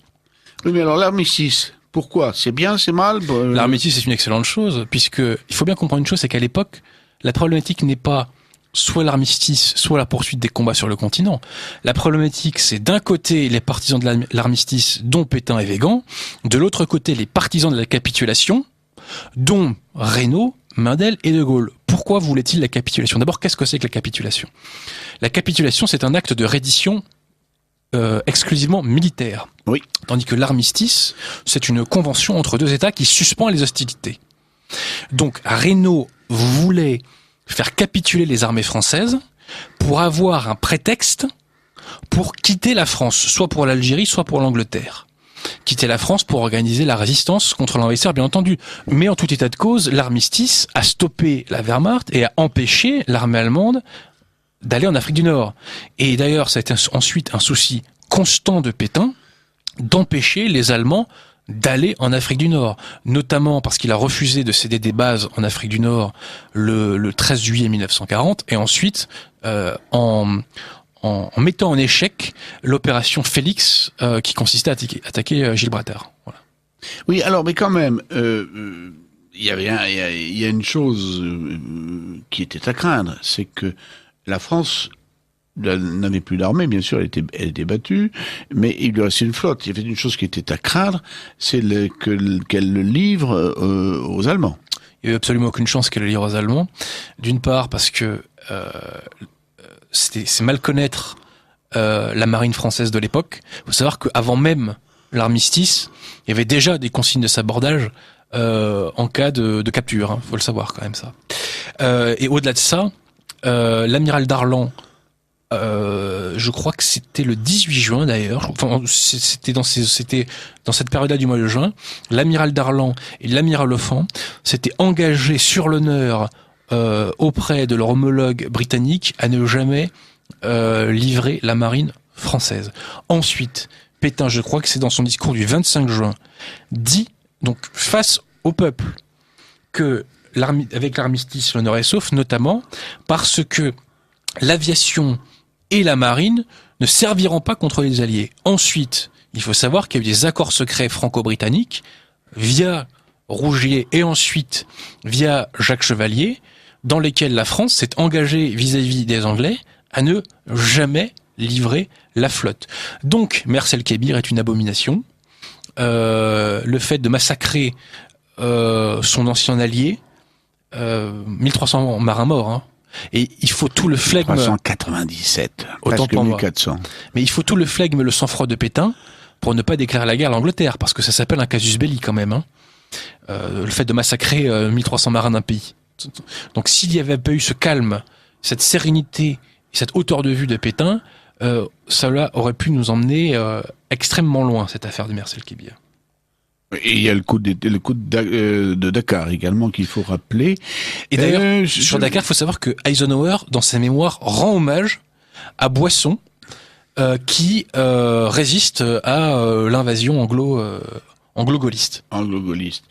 Oui, mais alors l'armistice, pourquoi? C'est bien, c'est mal? L'armistice, c'est une excellente chose, puisque il faut bien comprendre une chose, c'est qu'à l'époque, la problématique n'est pas soit l'armistice, soit la poursuite des combats sur le continent. La problématique, c'est d'un côté les partisans de l'armistice, dont Pétain et Weygand, de l'autre côté les partisans de la capitulation, dont Reynaud, Mundell et De Gaulle. Pourquoi voulait-il la capitulation? D'abord, qu'est-ce que c'est que la capitulation? La capitulation, c'est un acte de reddition exclusivement militaire. Oui. Tandis que l'armistice, c'est une convention entre deux États qui suspend les hostilités. Donc, Reynaud voulait faire capituler les armées françaises pour avoir un prétexte pour quitter la France, soit pour l'Algérie, soit pour l'Angleterre. Quitter la France pour organiser la résistance contre l'envahisseur, bien entendu. Mais en tout état de cause, l'armistice a stoppé la Wehrmacht et a empêché l'armée allemande d'aller en Afrique du Nord. Et d'ailleurs, ça a été ensuite un souci constant de Pétain d'empêcher les Allemands d'aller en Afrique du Nord, notamment parce qu'il a refusé de céder des bases en Afrique du Nord le 13 juillet 1940, et ensuite en mettant en échec l'opération Félix qui consistait à attaquer Gibraltar. Voilà. Oui, alors, mais quand même, il y a une chose qui était à craindre, c'est que la France n'avait plus d'armée, bien sûr, elle était battue, mais il lui restait une flotte. Il y avait une chose qui était à craindre, c'est qu'elle le livre aux Allemands. Il n'y avait absolument aucune chance qu'elle le livre aux Allemands. D'une part, parce que c'est mal connaître la marine française de l'époque. Il faut savoir qu'avant même l'armistice, il y avait déjà des consignes de sabordage en cas de capture. Hein, faut le savoir quand même ça. Et au-delà de ça, l'amiral Darlan, je crois que c'était le 18 juin d'ailleurs, enfin, c'était dans cette période-là du mois de juin, l'amiral Darlan et l'amiral Lefant s'étaient engagés sur l'honneur auprès de leur homologue britannique à ne jamais livrer la marine française. Ensuite, Pétain, je crois que c'est dans son discours du 25 juin, dit donc face au peuple que avec l'armistice, l'honneur est sauf, notamment parce que l'aviation et la marine ne serviront pas contre les Alliés. Ensuite, il faut savoir qu'il y a eu des accords secrets franco-britanniques via Rougier et ensuite via Jacques Chevalier, dans lesquels la France s'est engagée vis-à-vis des Anglais à ne jamais livrer la flotte. Donc, Mers-el-Kébir est une abomination. Le fait de massacrer son ancien allié, 1300 marins morts, hein. Et il faut tout le flegme... 397, autant presque 1400. Mais il faut tout le flegme, le sang-froid de Pétain pour ne pas déclarer la guerre à l'Angleterre, parce que ça s'appelle un casus belli quand même, hein. Le fait de massacrer 1300 marins d'un pays. Donc s'il n'y avait pas eu ce calme, cette sérénité, cette hauteur de vue de Pétain, cela aurait pu nous emmener extrêmement loin, cette affaire de Mers-el-Kébir. Et il y a le coup de Dakar également qu'il faut rappeler. Et d'ailleurs, sur Dakar, il faut savoir que Eisenhower, dans ses mémoires, rend hommage à Boisson, qui résiste à l'invasion anglo-gaulliste. Anglo-gaulliste.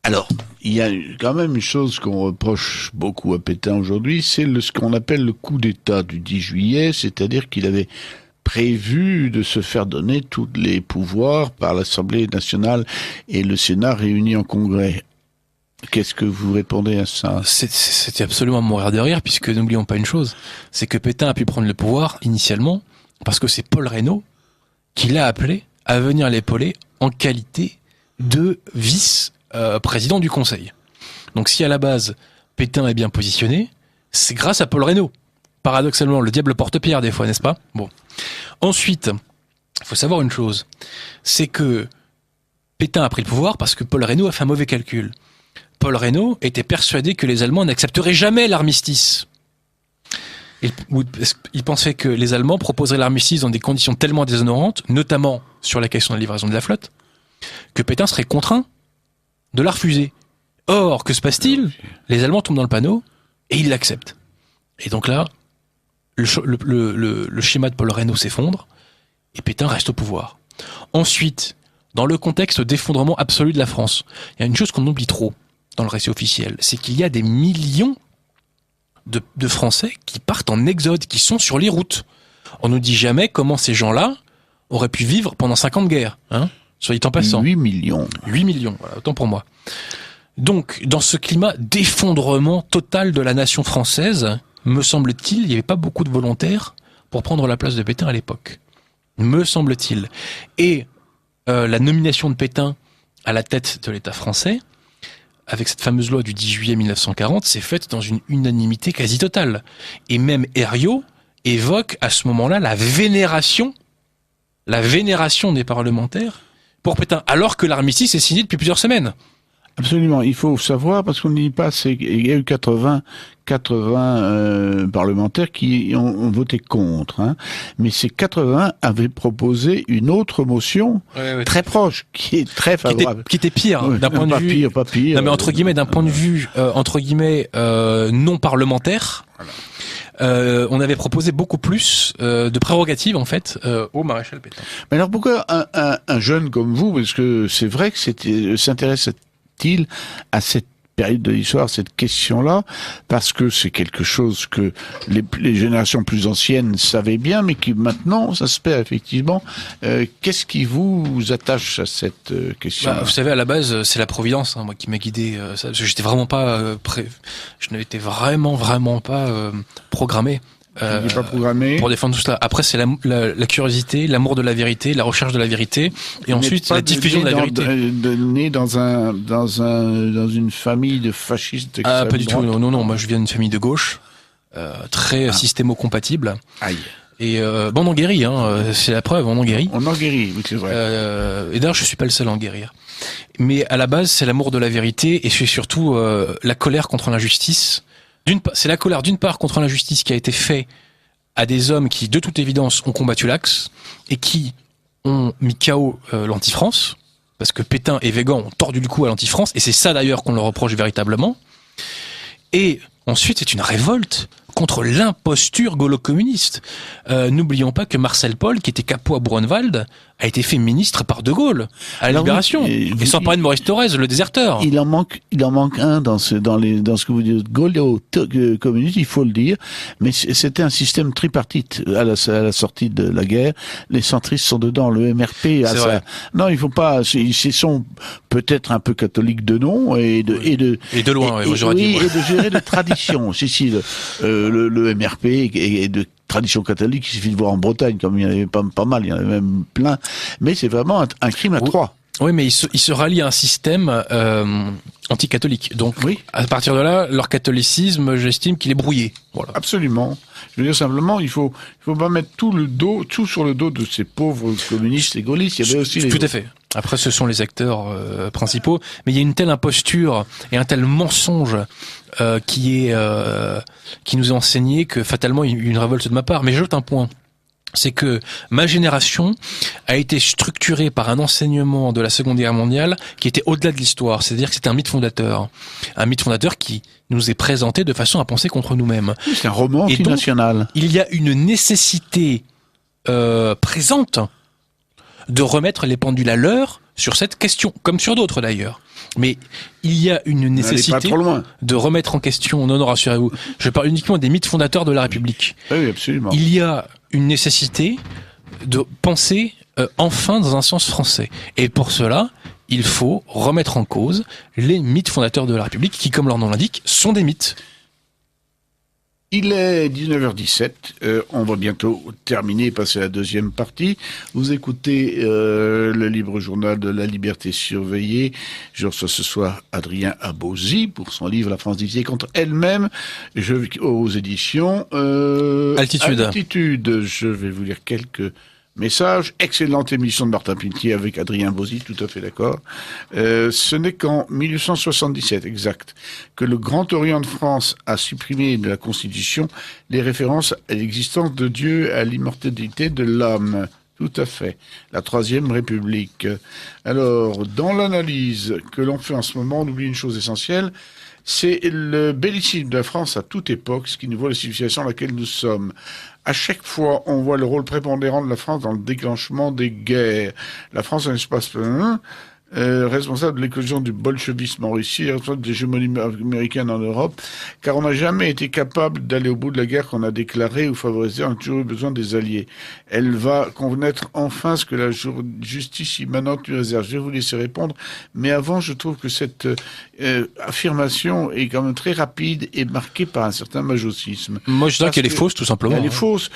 Alors, il y a quand même une chose qu'on reproche beaucoup à Pétain aujourd'hui, c'est ce qu'on appelle le coup d'État du 10 juillet, c'est-à-dire qu'il avait prévu de se faire donner tous les pouvoirs par l'Assemblée nationale et le Sénat réunis en congrès. Qu'est-ce que vous répondez à ça ? C'était absolument mourir de rire, puisque n'oublions pas une chose, c'est que Pétain a pu prendre le pouvoir initialement parce que c'est Paul Reynaud qui l'a appelé à venir l'épauler en qualité de vice-président du Conseil. Donc si à la base Pétain est bien positionné, c'est grâce à Paul Reynaud. Paradoxalement, le diable porte pierre des fois, n'est-ce pas ? Bon. Ensuite, il faut savoir une chose, c'est que Pétain a pris le pouvoir parce que Paul Reynaud a fait un mauvais calcul. Paul Reynaud était persuadé que les Allemands n'accepteraient jamais l'armistice. Il pensait que les Allemands proposeraient l'armistice dans des conditions tellement déshonorantes, notamment sur la question de la livraison de la flotte, que Pétain serait contraint de la refuser. Or, que se passe-t-il ? Les Allemands tombent dans le panneau et ils l'acceptent. Et donc là, le schéma de Paul Reynaud s'effondre et Pétain reste au pouvoir. Ensuite, dans le contexte d'effondrement absolu de la France, il y a une chose qu'on oublie trop dans le récit officiel, c'est qu'il y a des millions de Français qui partent en exode, qui sont sur les routes. On ne dit jamais comment ces gens-là auraient pu vivre pendant 50 guerres, hein, soyez en passant. 8 millions. 8 millions, voilà, autant pour moi. Donc, dans ce climat d'effondrement total de la nation française, me semble-t-il, il n'y avait pas beaucoup de volontaires pour prendre la place de Pétain à l'époque. Me semble-t-il. Et la nomination de Pétain à la tête de l'État français, avec cette fameuse loi du 10 juillet 1940, s'est faite dans une unanimité quasi totale. Et même Herriot évoque à ce moment-là la vénération des parlementaires pour Pétain, alors que l'armistice est signé depuis plusieurs semaines. Absolument, il faut savoir, parce qu'on ne dit pas, il y a eu 80 parlementaires qui ont voté contre, hein. Mais ces 80 avaient proposé une autre motion très proche, qui est très favorable. Qui était pire, d'un point de vue... Pas pire. Non mais entre guillemets, d'un point de vue, non parlementaire, voilà. On avait proposé beaucoup plus de prérogatives, en fait, au maréchal Pétain. Mais alors pourquoi un jeune comme vous, parce que c'est vrai que s'intéresse à cette période de l'histoire, cette question-là, parce que c'est quelque chose que les générations plus anciennes savaient bien, mais qui maintenant, ça se perd effectivement. Qu'est-ce qui vous attache à cette question? Vous savez, à la base, c'est la Providence, hein, moi, qui m'a guidé. Parce que j'étais vraiment pas je n'étais vraiment pas programmé. Pas programmé pour défendre tout cela. Après, c'est la curiosité, l'amour de la vérité, la recherche de la vérité, et ensuite la diffusion de la vérité. Né dans une famille de fascistes. Ah, pas du tout. Non. Moi, je viens d'une famille de gauche, très systémo-compatible. Aïe. Et bon, on guérit, hein. C'est la preuve, on en guérit. On en guérit, oui, c'est vrai. Et d'ailleurs, je suis pas le seul à en guérir. Mais à la base, c'est l'amour de la vérité, et c'est surtout la colère contre l'injustice. C'est la colère d'une part contre l'injustice qui a été faite à des hommes qui, de toute évidence, ont combattu l'Axe et qui ont mis KO l'anti-France, parce que Pétain et Weygand ont tordu le cou à l'anti-France, et c'est ça d'ailleurs qu'on leur reproche véritablement. Et ensuite, c'est une révolte contre l'imposture gaulo-communiste. N'oublions pas que Marcel Paul, qui était capot à Buchenwald, a été fait ministre par De Gaulle à la Libération. Et sans parler de Maurice Thorez, le déserteur. Il en manque un dans ce que vous dites, gaulo-communiste, il faut le dire. Mais c'était un système tripartite à la sortie de la guerre. Les centristes sont dedans, le MRP. Non, il faut pas. Ils sont peut-être un peu catholiques de nom et de loin. J'aurais dit. Et de gérer de tradition. Si le MRP est de tradition catholique, il suffit de voir en Bretagne, comme il y en avait pas mal, il y en avait même plein. Mais c'est vraiment un crime à trois. Oui, mais il se rallie à un système anticatholique. Donc, à partir de là, leur catholicisme, j'estime qu'il est brouillé. Voilà. Absolument. Je veux dire simplement, il faut pas mettre tout sur le dos de ces pauvres communistes et gaullistes. Il y avait aussi tout à fait. Après, ce sont les acteurs principaux, mais il y a une telle imposture et un tel mensonge qui nous est enseigné que fatalement il y a eu une révolte de ma part. Mais j'ajoute un point. C'est que ma génération a été structurée par un enseignement de la Seconde Guerre mondiale qui était au-delà de l'histoire. C'est-à-dire que c'était un mythe fondateur. Un mythe fondateur qui nous est présenté de façon à penser contre nous-mêmes. C'est un roman antinational. Il y a une nécessité présente de remettre les pendules à l'heure sur cette question, comme sur d'autres d'ailleurs. Mais il y a une nécessité de remettre en question, non, rassurez-vous, je parle uniquement des mythes fondateurs de la République. Oui, absolument. Il y a une nécessité de penser enfin dans un sens français. Et pour cela, il faut remettre en cause les mythes fondateurs de la République qui, comme leur nom l'indique, sont des mythes. Il est 19h17, on va bientôt terminer et passer à la deuxième partie. Vous écoutez le libre journal de la liberté surveillée. Je reçois ce soir Adrien Abozy pour son livre La France divisée contre elle-même, aux éditions Altitude. Je vais vous lire quelques messages. Excellente émission de Martin Pelletier avec Adrien Abozy, tout à fait d'accord. Ce n'est qu'en 1877, exact, que le Grand Orient de France a supprimé de la Constitution les références à l'existence de Dieu et à l'immortalité de l'âme. Tout à fait. La Troisième République. Alors, dans l'analyse que l'on fait en ce moment, on oublie une chose essentielle, c'est le bellicisme de la France à toute époque, ce qui nous voit la civilisation dans laquelle nous sommes. À chaque fois, on voit le rôle prépondérant de la France dans le déclenchement des guerres. La France est un espace responsable de l'éclosion du bolchevisme en Russie, responsable de l'hégémonie américaine en Europe, car on n'a jamais été capable d'aller au bout de la guerre qu'on a déclarée ou favorisée, on a toujours eu besoin des alliés. Elle va connaître enfin ce que la justice immanente lui réserve. Je vais vous laisser répondre, mais avant, je trouve que cette affirmation est quand même très rapide et marquée par un certain majocisme. Moi, je dirais qu'elle est fausse, tout simplement. Elle est fausse.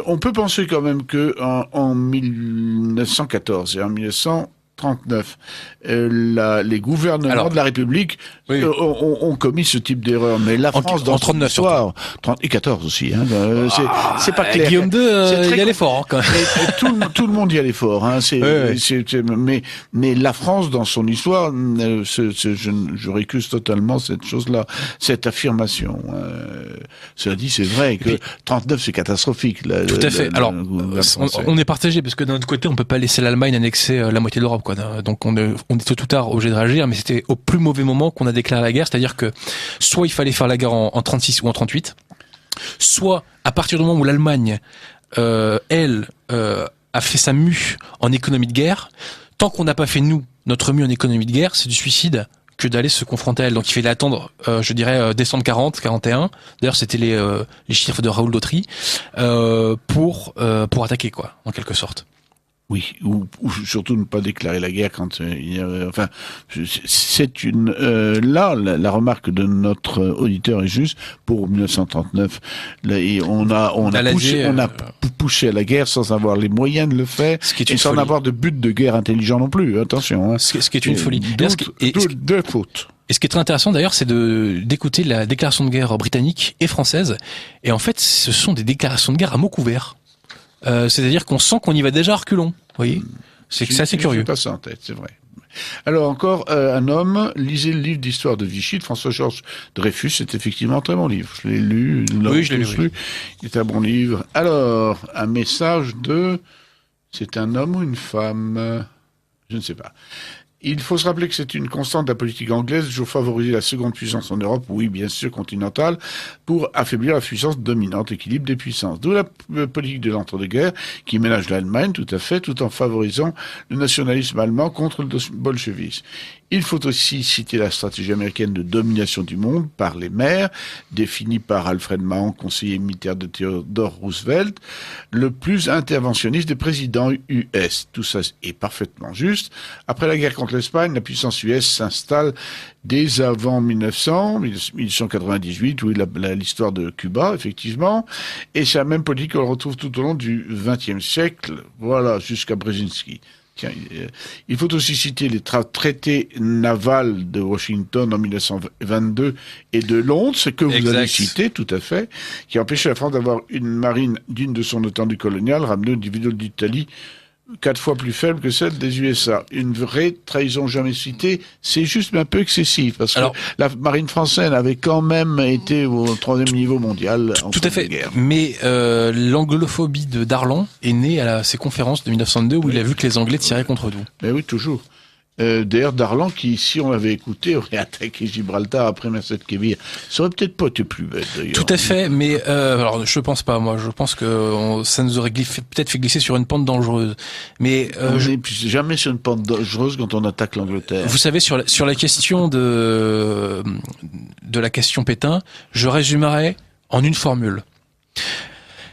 On peut penser quand même que en 1914 et en 1939, les gouvernements de la République ont commis ce type d'erreur. Mais la France, dans son histoire, 30 et 14 aussi, c'est pas clair. Guillaume II, il allait fort, quand même. Tout le monde y allait fort, mais la France, dans son histoire, je récuse totalement cette chose-là, cette affirmation. Cela dit, c'est vrai que 39, c'est catastrophique. Tout à fait. Alors, on est partagé, parce que d'un autre côté, on peut pas laisser l'Allemagne annexer la moitié de l'Europe, quoi. Donc on est tôt ou tard obligé de réagir, mais c'était au plus mauvais moment qu'on a déclaré la guerre, c'est-à-dire que soit il fallait faire la guerre en 36 ou en 38, soit à partir du moment où l'Allemagne, a fait sa mue en économie de guerre, tant qu'on n'a pas fait nous notre mue en économie de guerre, c'est du suicide que d'aller se confronter à elle. Donc il fallait attendre, je dirais, décembre 41. D'ailleurs, c'était les chiffres de Raoul Dautry, pour attaquer, quoi, en quelque sorte. Oui, ou surtout ne pas déclarer la guerre quand il y a... Enfin, c'est une... là, la remarque de notre auditeur est juste. Pour 1939, là, on a poussé à la guerre sans avoir les moyens de le faire, et sans avoir de but de guerre intelligent non plus. Attention. Ce qui est une folie. Deux fautes. Et ce qui est très intéressant d'ailleurs, c'est d'écouter la déclaration de guerre britannique et française. Et en fait, ce sont des déclarations de guerre à mots couverts. C'est-à-dire qu'on sent qu'on y va déjà à reculons. Vous voyez, c'est assez curieux. Je pas ça en tête, c'est vrai. Alors encore un homme, lisez le livre d'histoire de Vichy de François-Georges Dreyfus, c'est effectivement un très bon livre. Je l'ai lu, oui, je l'ai lu. Il est un bon livre. Alors, un message c'est un homme ou une femme? Je ne sais pas. Il faut se rappeler que c'est une constante de la politique anglaise, toujours favoriser la seconde puissance en Europe, oui, bien sûr, continentale, pour affaiblir la puissance dominante, équilibre des puissances. D'où la politique de l'entre-deux-guerres, qui ménage l'Allemagne, tout à fait, tout en favorisant le nationalisme allemand contre le bolchevisme. Il faut aussi citer la stratégie américaine de domination du monde par les mers, définie par Alfred Mahon, conseiller militaire de Theodore Roosevelt, le plus interventionniste des présidents US. Tout ça est parfaitement juste. Après la guerre contre l'Espagne, la puissance US s'installe dès avant 1898, oui, l'histoire de Cuba, effectivement. Et c'est la même politique qu'on retrouve tout au long du XXe siècle, voilà, jusqu'à Brzezinski. Tiens, il faut aussi citer les traités navals de Washington en 1922 et de Londres, ce que vous avez cité, tout à fait, qui a empêché la France d'avoir une marine digne de son étendue coloniale, ramenée au niveau d'Italie, 4 fois plus faible que celle des USA. Une vraie trahison jamais citée, c'est juste un peu excessif, parce que la marine française avait quand même été au 3e niveau mondial. Tout à fait. Guerre. Mais l'anglophobie de Darlan est née à ces conférences de 1902 où il a vu que les Anglais tiraient contre nous. Mais oui, toujours. D'ailleurs, Darlan, qui, si on l'avait écouté, aurait attaqué Gibraltar après Merced-Kébir. Ça aurait peut-être pas été plus bête, d'ailleurs. Tout à fait, mais alors je pense pas, moi. Je pense que ça nous aurait peut-être fait glisser sur une pente dangereuse. Mais on n'est jamais sur une pente dangereuse quand on attaque l'Angleterre. Vous savez, sur la question de la question Pétain, je résumerai en une formule.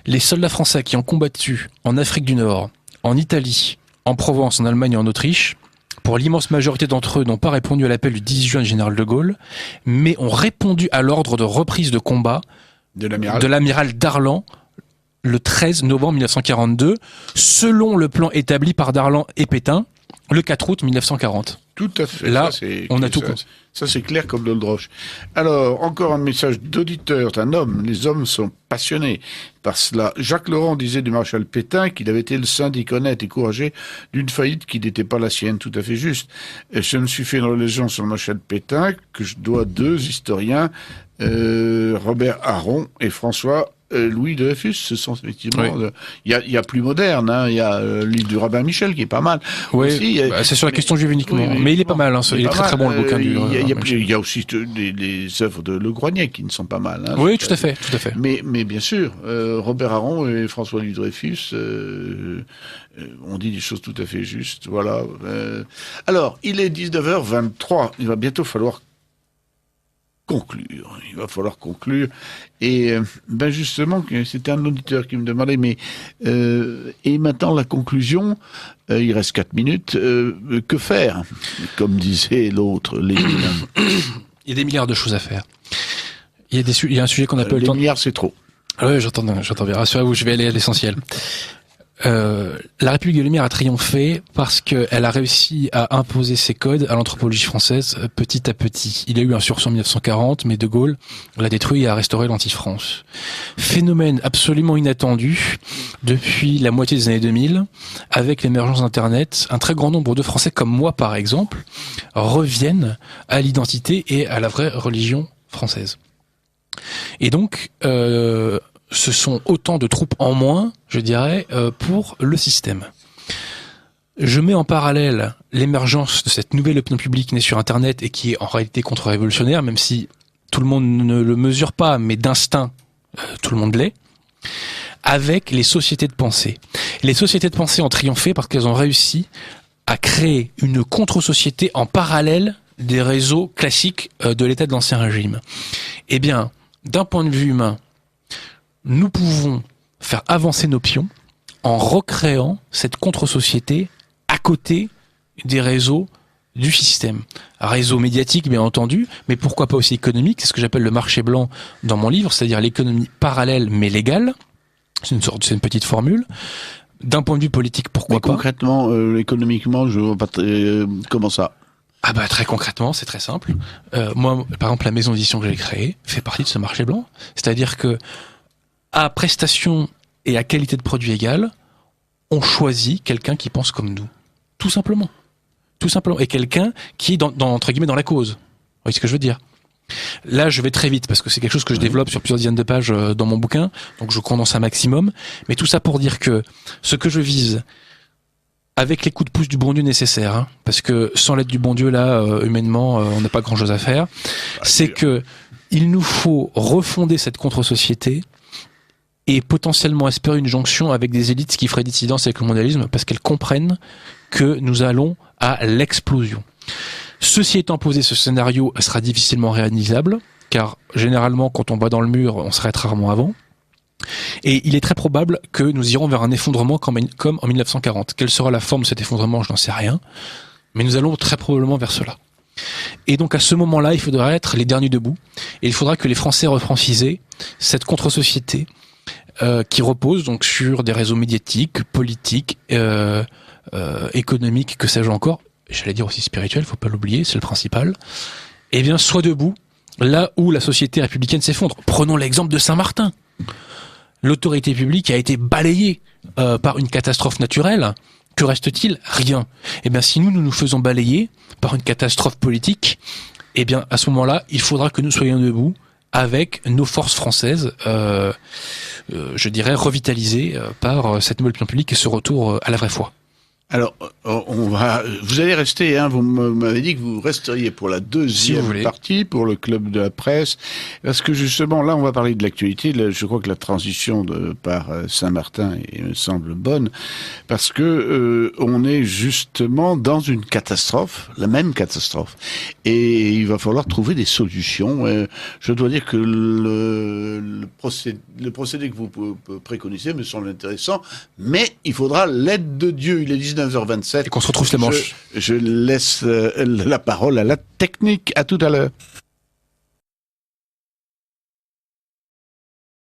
Les soldats français qui ont combattu en Afrique du Nord, en Italie, en Provence, en Allemagne et en Autriche, pour l'immense majorité d'entre eux, n'ont pas répondu à l'appel du 10 juin du général de Gaulle, mais ont répondu à l'ordre de reprise de combat de l'amiral Darlan le 13 novembre 1942, selon le plan établi par Darlan et Pétain le 4 août 1940. Tout à fait. Là, on a tout. Ça, c'est clair comme de l'eau de roche. Alors, encore un message d'auditeur d'un homme. Les hommes sont passionnés par cela. Jacques Laurent disait du maréchal Pétain qu'il avait été le syndic honnête et courageux d'une faillite qui n'était pas la sienne. Tout à fait juste. Et je me suis fait une religion sur le maréchal Pétain que je dois à 2 historiens, Robert Aron et François Louis Dreyfus. Ce sont effectivement, il y a plus moderne, hein. Il y a le livre du rabbin Michel qui est pas mal. Oui, aussi, c'est sur la question juive uniquement, mais il est pas mal, hein. Il est très très bon le bouquin du. Il y a aussi les œuvres de Le Grenier qui ne sont pas mal. Hein, oui, tout à fait. Mais bien sûr, Robert Aron et François Louis Dreyfus ont dit des choses tout à fait justes. Voilà. Alors, il est 19h23. Il va bientôt falloir conclure. Il va falloir conclure. Et ben justement, c'était un auditeur qui me demandait, mais et maintenant la conclusion, il reste 4 minutes, que faire? Comme disait l'autre, Lénine. Il y a des milliards de choses à faire. Il y a un sujet qu'on appelle... Les milliards, c'est trop. Oui, j'entends bien. Rassurez-vous, je vais aller à l'essentiel. La République de Lumière a triomphé parce qu'elle a réussi à imposer ses codes à l'anthropologie française petit à petit. Il y a eu un sursaut en 1940, mais De Gaulle l'a détruit et a restauré l'anti-France. Phénomène absolument inattendu depuis la moitié des années 2000, avec l'émergence d'Internet, un très grand nombre de Français comme moi par exemple reviennent à l'identité et à la vraie religion française. Et donc ce sont autant de troupes en moins, je dirais, pour le système. Je mets en parallèle l'émergence de cette nouvelle opinion publique née sur Internet et qui est en réalité contre-révolutionnaire, même si tout le monde ne le mesure pas, mais d'instinct, tout le monde l'est, avec les sociétés de pensée. Les sociétés de pensée ont triomphé parce qu'elles ont réussi à créer une contre-société en parallèle des réseaux classiques de l'état de l'Ancien Régime. Eh bien, d'un point de vue humain, nous pouvons faire avancer nos pions en recréant cette contre-société à côté des réseaux du système. Réseau médiatique, bien entendu, mais pourquoi pas aussi économique, c'est ce que j'appelle le marché blanc dans mon livre, c'est-à-dire l'économie parallèle mais légale. C'est une petite formule. D'un point de vue politique, pourquoi pas. Concrètement, économiquement, je vois pas comment ça. Ah bah très concrètement, c'est très simple. Moi, par exemple, la maison d'édition que j'ai créée fait partie de ce marché blanc. C'est-à-dire que à prestation et à qualité de produit égale, on choisit quelqu'un qui pense comme nous. Tout simplement. Tout simplement. Et quelqu'un qui est entre guillemets dans la cause. Vous voyez ce que je veux dire? Là, je vais très vite parce que c'est quelque chose que je développe sur plusieurs dizaines de pages dans mon bouquin. Donc je condense un maximum. Mais tout ça pour dire que ce que je vise avec les coups de pouce du bon Dieu nécessaires, hein, parce que sans l'aide du bon Dieu, là, humainement, on n'a pas grand-chose à faire. C'est que il nous faut refonder cette contre-société et potentiellement espérer une jonction avec des élites qui feraient dissidence avec le mondialisme, parce qu'elles comprennent que nous allons à l'explosion. Ceci étant posé, ce scénario sera difficilement réalisable, car généralement, quand on va dans le mur, on s'arrête rarement avant. Et il est très probable que nous irons vers un effondrement comme en 1940. Quelle sera la forme de cet effondrement, je n'en sais rien. Mais nous allons très probablement vers cela. Et donc à ce moment-là, il faudra être les derniers debout. Et il faudra que les Français refrancisent cette contre-société qui repose donc sur des réseaux médiatiques, politiques, économiques, que sais-je encore. J'allais dire aussi spirituel, faut pas l'oublier, c'est le principal. Eh bien, soit debout, là où la société républicaine s'effondre. Prenons l'exemple de Saint-Martin. L'autorité publique a été balayée par une catastrophe naturelle. Que reste-t-il? Rien. Eh bien, si nous nous faisons balayer par une catastrophe politique, eh bien, à ce moment-là, il faudra que nous soyons debout avec nos forces françaises, je dirais, revitalisées par cette nouvelle opinion publique et ce retour à la vraie foi. Alors, vous allez rester, hein, vous m'avez dit que vous resteriez pour la deuxième partie, pour le club de la presse, parce que justement, là, on va parler de l'actualité. Là, je crois que la transition par Saint-Martin me semble bonne, parce que on est justement dans une catastrophe, la même catastrophe, et il va falloir trouver des solutions. Je dois dire que le procédé que vous préconisez me semble intéressant, mais il faudra l'aide de Dieu. Il est 19h27. Et qu'on se retrouve les manches. Je laisse la parole à la technique. À tout à l'heure.